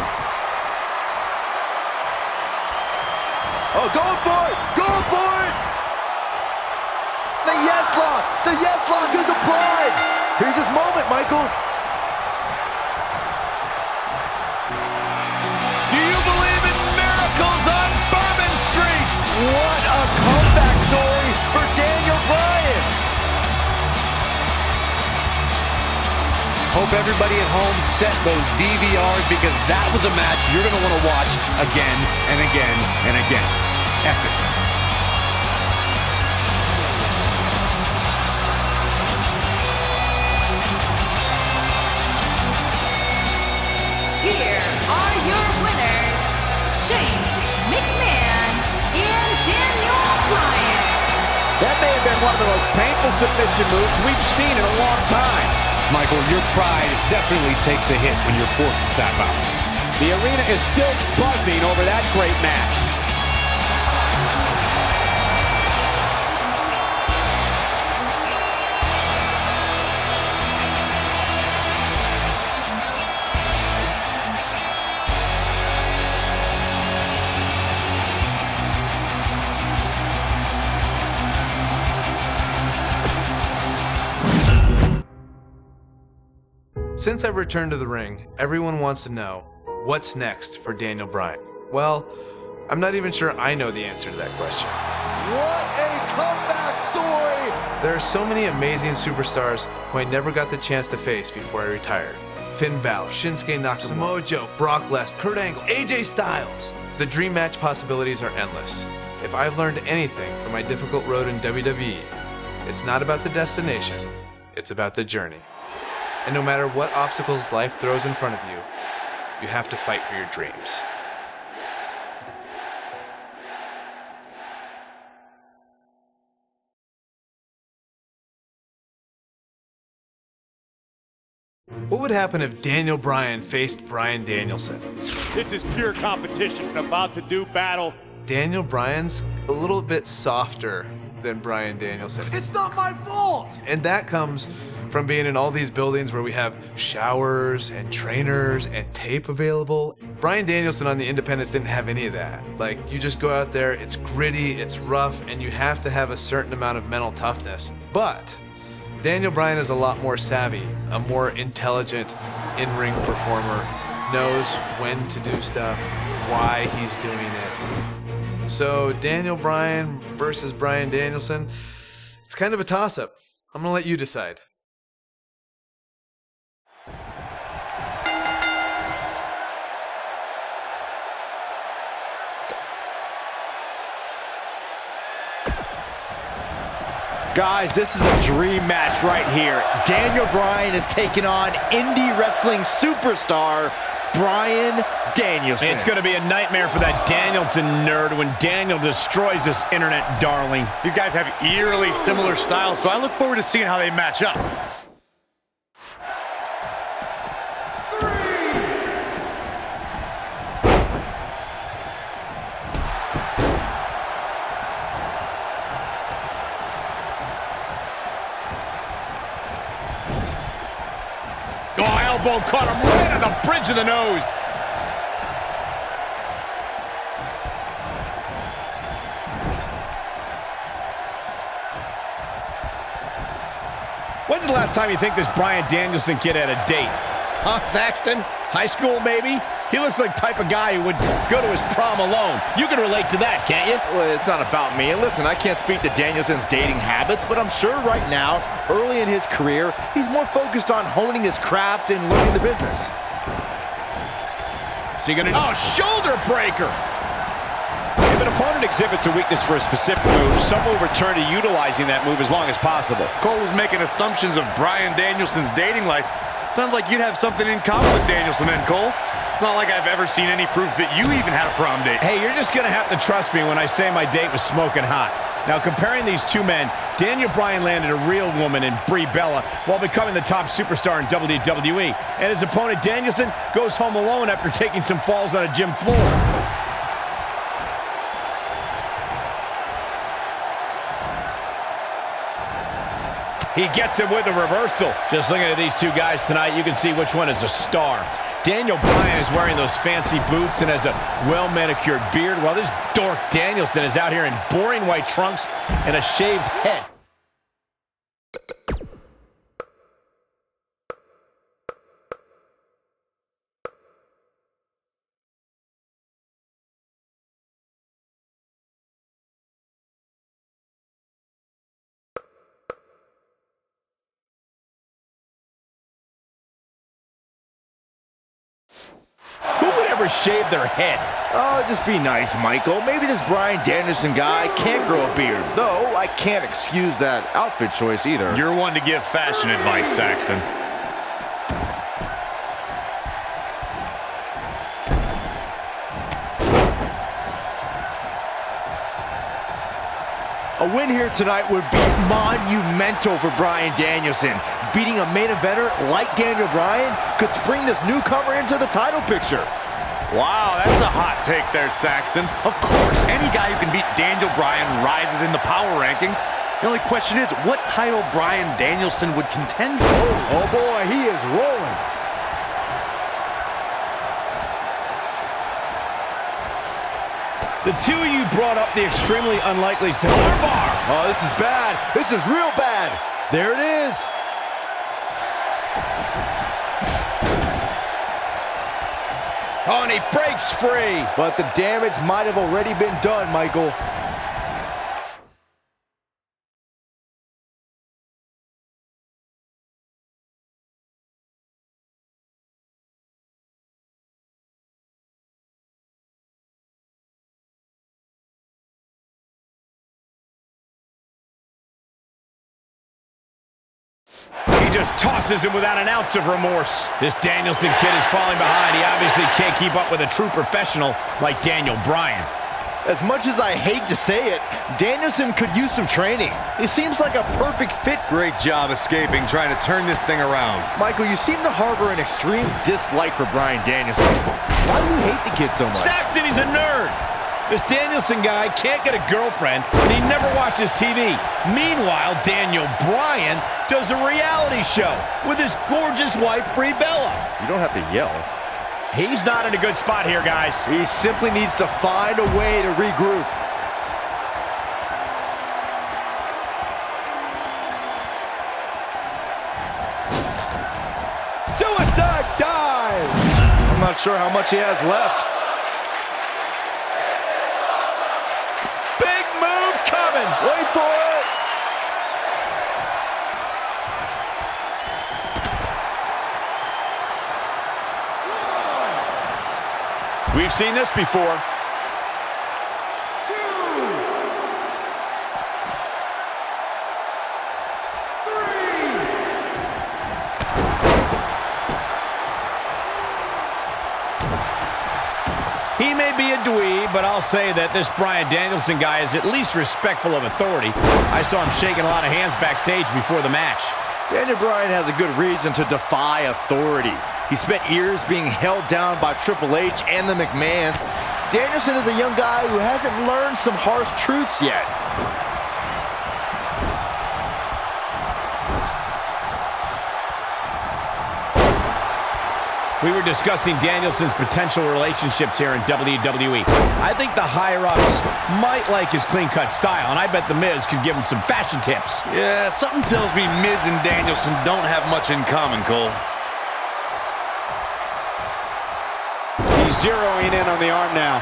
Oh, going for it! Going for it! The yes lock! The yes lock is applied! Here's his moment, Michael. Do you believe in miracles on Bourbon Street? What a comeback story for Daniel Bryan! Hope everybody at home set those DVRs because that was a match you're going to want to watch again and again and again. Epic. Here are your winners, Shane McMahon and Daniel Bryan. That may have been one of the most painful submission moves we've seen in a long time. Michael, your pride definitely takes a hit when you're forced to tap out. The arena is still buzzing over that great match. Since I've returned to the ring, everyone wants to know, what's next for Daniel Bryan? Well, I'm not even sure I know the answer to that question. What a comeback story! There are so many amazing superstars who I never got the chance to face before I retired. Finn Balor, Shinsuke Nakamura, Samoa Joe, Brock Lesnar, Kurt Angle, AJ Styles. The dream match possibilities are endless. If I've learned anything from my difficult road in WWE, it's not about the destination, it's about the journey. And no matter what obstacles life throws in front of you, you have to fight for your dreams. What would happen if Daniel Bryan faced Bryan Danielson? This is pure competition. About to do battle. Daniel Bryan's a little bit softer than Bryan Danielson. It's not my fault! And that comes from being in all these buildings where we have showers and trainers and tape available. Bryan Danielson on the independents didn't have any of that. Like, you just go out there, it's gritty, it's rough, and you have to have a certain amount of mental toughness. But Daniel Bryan is a lot more savvy, a more intelligent in-ring performer, knows when to do stuff, why he's doing it. So Daniel Bryan versus Bryan Danielson, it's kind of a toss-up. I'm gonna let you decide. Guys, this is a dream match right here. Daniel Bryan is taking on indie wrestling superstar Bryan Danielson. It's going to be a nightmare for that Danielson nerd when Daniel destroys this internet darling. These guys have eerily similar styles, so I look forward to seeing how they match up. Elbow caught him right on the bridge of the nose. When's the last time you think this Bryan Danielson kid had a date? Huh, Saxton? High school, maybe? He looks like the type of guy who would go to his prom alone. You can relate to that, can't you? Well, it's not about me. And listen, I can't speak to Danielson's dating habits, but I'm sure right now, early in his career, he's more focused on honing his craft and learning the business. So you're gonna... Oh, shoulder breaker! If an opponent exhibits a weakness for a specific move, some will return to utilizing that move as long as possible. Cole was making assumptions of Bryan Danielson's dating life. Sounds like you'd have something in common with Danielson then, Cole. It's not like I've ever seen any proof that you even had a prom date. Hey, you're just gonna have to trust me when I say my date was smoking hot. Now, comparing these two men, Daniel Bryan landed a real woman in Brie Bella while becoming the top superstar in WWE. And his opponent, Danielson, goes home alone after taking some falls on a gym floor. He gets it with a reversal. Just looking at these two guys tonight, you can see which one is a star. Daniel Bryan is wearing those fancy boots and has a well-manicured beard, while this dork Danielson is out here in boring white trunks and a shaved head. Who would ever shave their head? Oh, just be nice, Michael. Maybe this Bryan Danielson guy can't grow a beard, though I can't excuse that outfit choice either. You're one to give fashion advice, Saxton. A win here tonight would be monumental for Bryan Danielson. Beating a main eventer like Daniel Bryan could spring this newcomer into the title picture. Wow, that's a hot take there, Saxton. Of course, any guy who can beat Daniel Bryan rises in the power rankings. The only question is, what title Bryan Danielson would contend for? Oh boy, he is rolling. The two of you brought up the extremely unlikely armbar. Oh, this is bad. This is real bad. There it is. Oh, and he breaks free. But the damage might have already been done, Michael. He just tosses him without an ounce of remorse. This Danielson kid is falling behind. He obviously can't keep up with a true professional like Daniel Bryan. As much as I hate to say it, Danielson could use some training. He seems like a perfect fit. Great job escaping, trying to turn this thing around. Michael, you seem to harbor an extreme dislike for Bryan Danielson. Why do you hate the kid so much? Saxton, he's a nerd. This Danielson guy can't get a girlfriend, and he never watches TV. Meanwhile, Daniel Bryan does a reality show with his gorgeous wife, Brie Bella. You don't have to yell. He's not in a good spot here, guys. He simply needs to find a way to regroup. Suicide dive! I'm not sure how much he has left. Big move coming. Wait for it. We've seen this before. He may be a dweeb, but I'll say that this Bryan Danielson guy is at least respectful of authority. I saw him shaking a lot of hands backstage before the match. Daniel Bryan has a good reason to defy authority. He spent years being held down by Triple H and the McMahons. Danielson is a young guy who hasn't learned some harsh truths yet. We were discussing Danielson's potential relationships here in WWE. I think the higher-ups might like his clean-cut style, and I bet The Miz could give him some fashion tips. Yeah, something tells me Miz and Danielson don't have much in common, Cole. He's zeroing in on the arm now.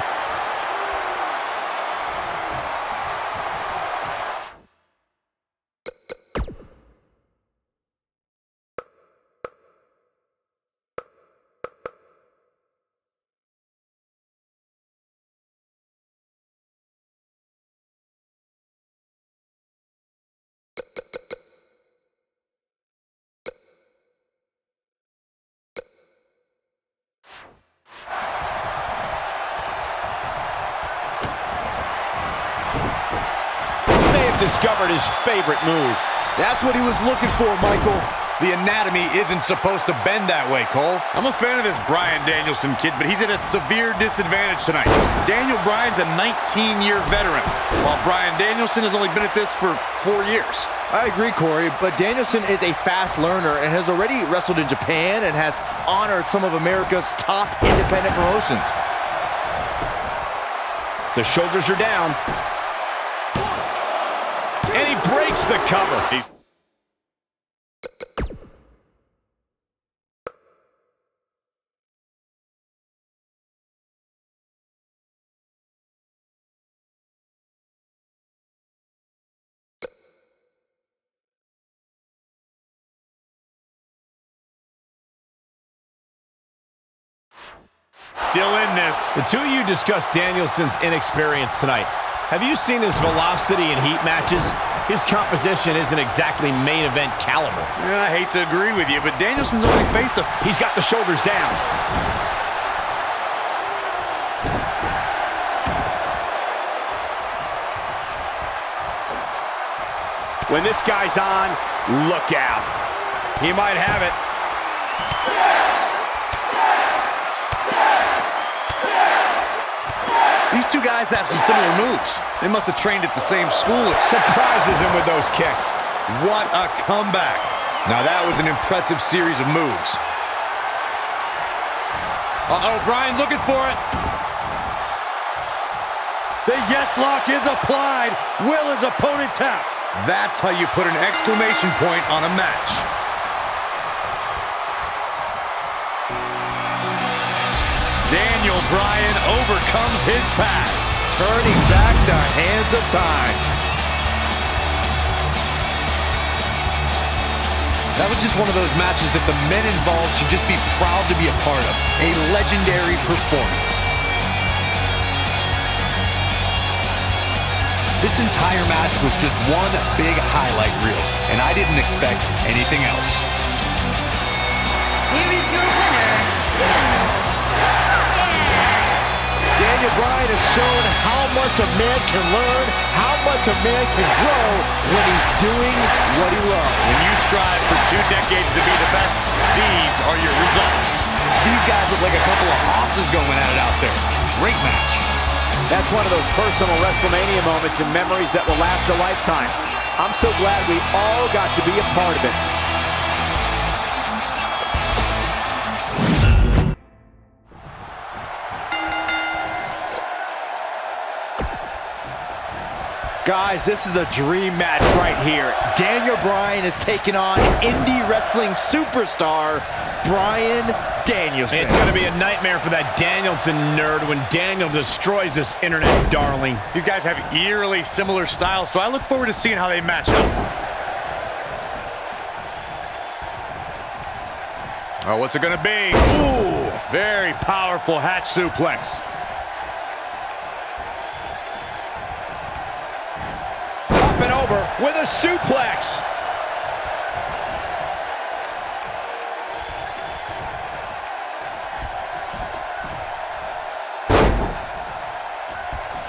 Discovered his favorite move. That's what he was looking for, Michael. The anatomy isn't supposed to bend that way, Cole. I'm a fan of this Bryan Danielson kid, but he's at a severe disadvantage tonight. Daniel Bryan's a 19-year veteran, while Bryan Danielson has only been at this for 4 years. I agree, Corey, but Danielson is a fast learner and has already wrestled in Japan and has honored some of America's top independent promotions. The shoulders are down. And he breaks the cover. Still in this. The two of you discussed Danielson's inexperience tonight. Have you seen his velocity in heat matches? His competition isn't exactly main event caliber. Yeah, I hate to agree with you, but Danielson's only faced a... He's got the shoulders down. When this guy's on, look out. He might have it. These two guys have some similar moves. They must have trained at the same school. Surprises him with those kicks. What a comeback. Now that was an impressive series of moves. Uh-oh, Bryan looking for it. The yes lock is applied. Will his opponent tap? That's how you put an exclamation point on a match. Daniel Bryan overcomes his past, Turning back the hands of time. That was just one of those matches that the men involved should just be proud to be a part of. A legendary performance. This entire match was just one big highlight reel, and I didn't expect anything else. Here is your winner, Daniel Bryan has shown how much a man can learn, how much a man can grow when he's doing what he loves. When you strive for 2 decades to be the best, these are your results. These guys look like a couple of hosses going at it out there. Great match. That's one of those personal WrestleMania moments and memories that will last a lifetime. I'm so glad we all got to be a part of it. Guys, this is a dream match right here. Daniel Bryan is taking on indie wrestling superstar Bryan Danielson. It's going to be a nightmare for that Danielson nerd when Daniel destroys this internet darling. These guys have eerily similar styles, so I look forward to seeing how they match up. Oh, what's it going to be? Ooh, very powerful hatch suplex. Up and over with a suplex.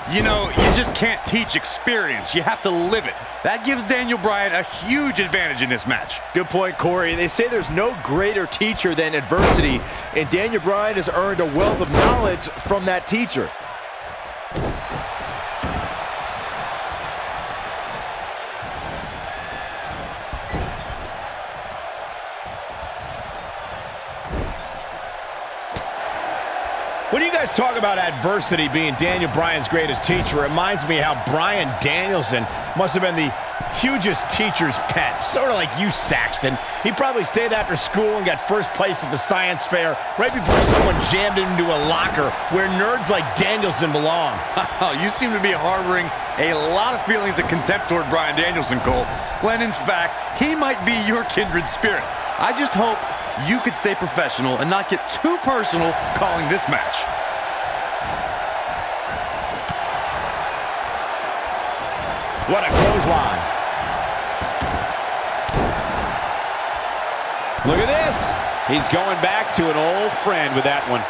You know, you just can't teach experience. You have to live it. That gives Daniel Bryan a huge advantage in this match. Good point, Corey. They say there's no greater teacher than adversity, and Daniel Bryan has earned a wealth of knowledge from that teacher. When you guys talk about adversity being Daniel Bryan's greatest teacher, it reminds me how Bryan Danielson must have been the hugest teacher's pet. Sort of like you, Saxton. He probably stayed after school and got first place at the science fair right before someone jammed him into a locker where nerds like Danielson belong. You seem to be harboring a lot of feelings of contempt toward Bryan Danielson, Cole, when in fact, he might be your kindred spirit. I just hope you could stay professional and not get too personal calling this match. What a clothesline. Look at this. He's going back to an old friend with that one.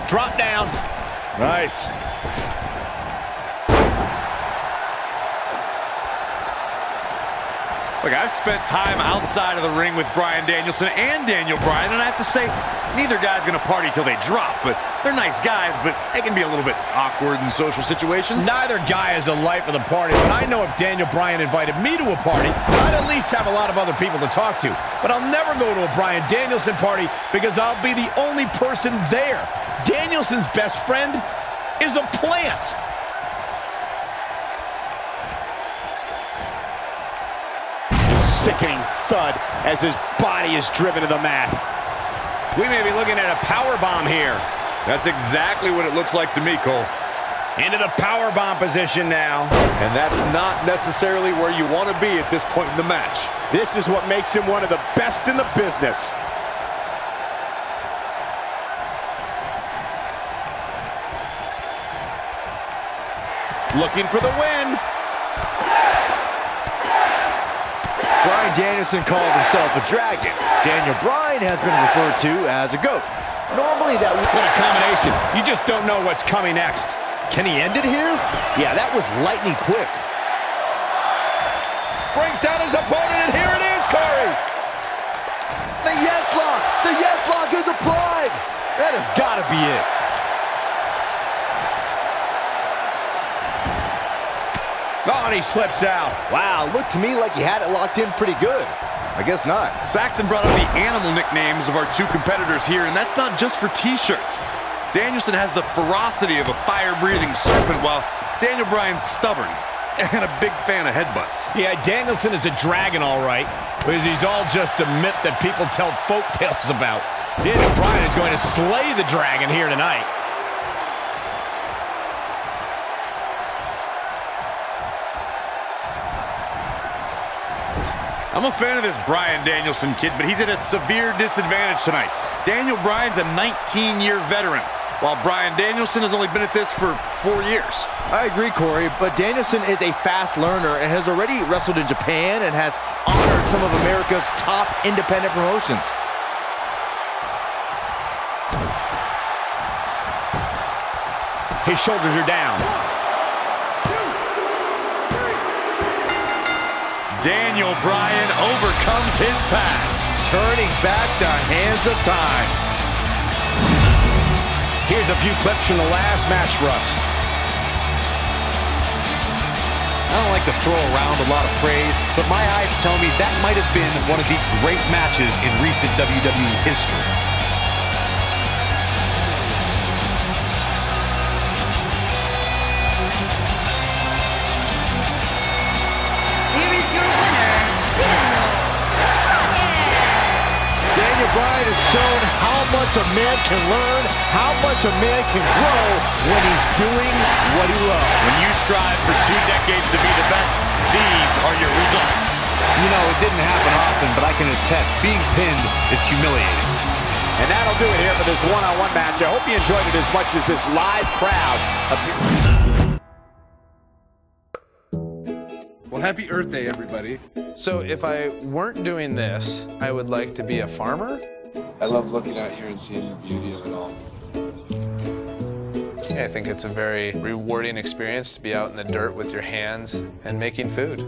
Drop down. Nice. Look, I've spent time outside of the ring with Bryan Danielson and Daniel Bryan, and I have to say, neither guy's going to party till they drop, but they're nice guys, but they can be a little bit awkward in social situations. Neither guy is the life of the party, but I know if Daniel Bryan invited me to a party, I'd at least have a lot of other people to talk to. But I'll never go to a Bryan Danielson party because I'll be the only person there. Danielson's best friend is a plant. Sickening thud as his body is driven to the mat. We may be looking at a powerbomb here. That's exactly what it looks like to me, Cole. Into the powerbomb position now. And that's not necessarily where you want to be at this point in the match. This is what makes him one of the best in the business. Looking for the win. Bryan Danielson calls himself a dragon. Daniel Bryan has been referred to as a goat. Normally that would... What a combination. You just don't know what's coming next. Can he end it here? Yeah, that was lightning quick. Brings down his opponent, and here it is, Corey. The yes lock! The yes lock is applied! That has got to be it. Oh, and he slips out. Wow, looked to me like he had it locked in pretty good. I guess not. Saxton brought up the animal nicknames of our two competitors here, and that's not just for t-shirts. Danielson has the ferocity of a fire-breathing serpent, while Daniel Bryan's stubborn and a big fan of headbutts. Yeah, Danielson is a dragon, all right, but he's all just a myth that people tell folk tales about. Daniel Bryan is going to slay the dragon here tonight. I'm a fan of this Bryan Danielson kid, but he's at a severe disadvantage tonight. Daniel Bryan's a 19-year veteran. while Bryan Danielson has only been at this for 4 years. I agree, Corey, but Danielson is a fast learner and has already wrestled in Japan and has honored some of America's top independent promotions. His shoulders are down. Daniel Bryan overcomes his past, turning back the hands of time. Here's a few clips from the last match for us. I don't like to throw around a lot of praise, but my eyes tell me that might have been one of the great matches in recent WWE history. Here is your winner, Daniel Bryan has shown how much a man can learn, how much a man can grow when he's doing what he loves. When you strive for 2 decades to be the best, these are your results. You know, it didn't happen often, but I can attest, being pinned is humiliating. And that'll do it here for this one-on-one match. I hope you enjoyed it as much as this live crowd. Well, happy Earth Day, everybody. So if I weren't doing this, I would like to be a farmer. I love looking out here and seeing the beauty of it all. I think it's a very rewarding experience to be out in the dirt with your hands and making food.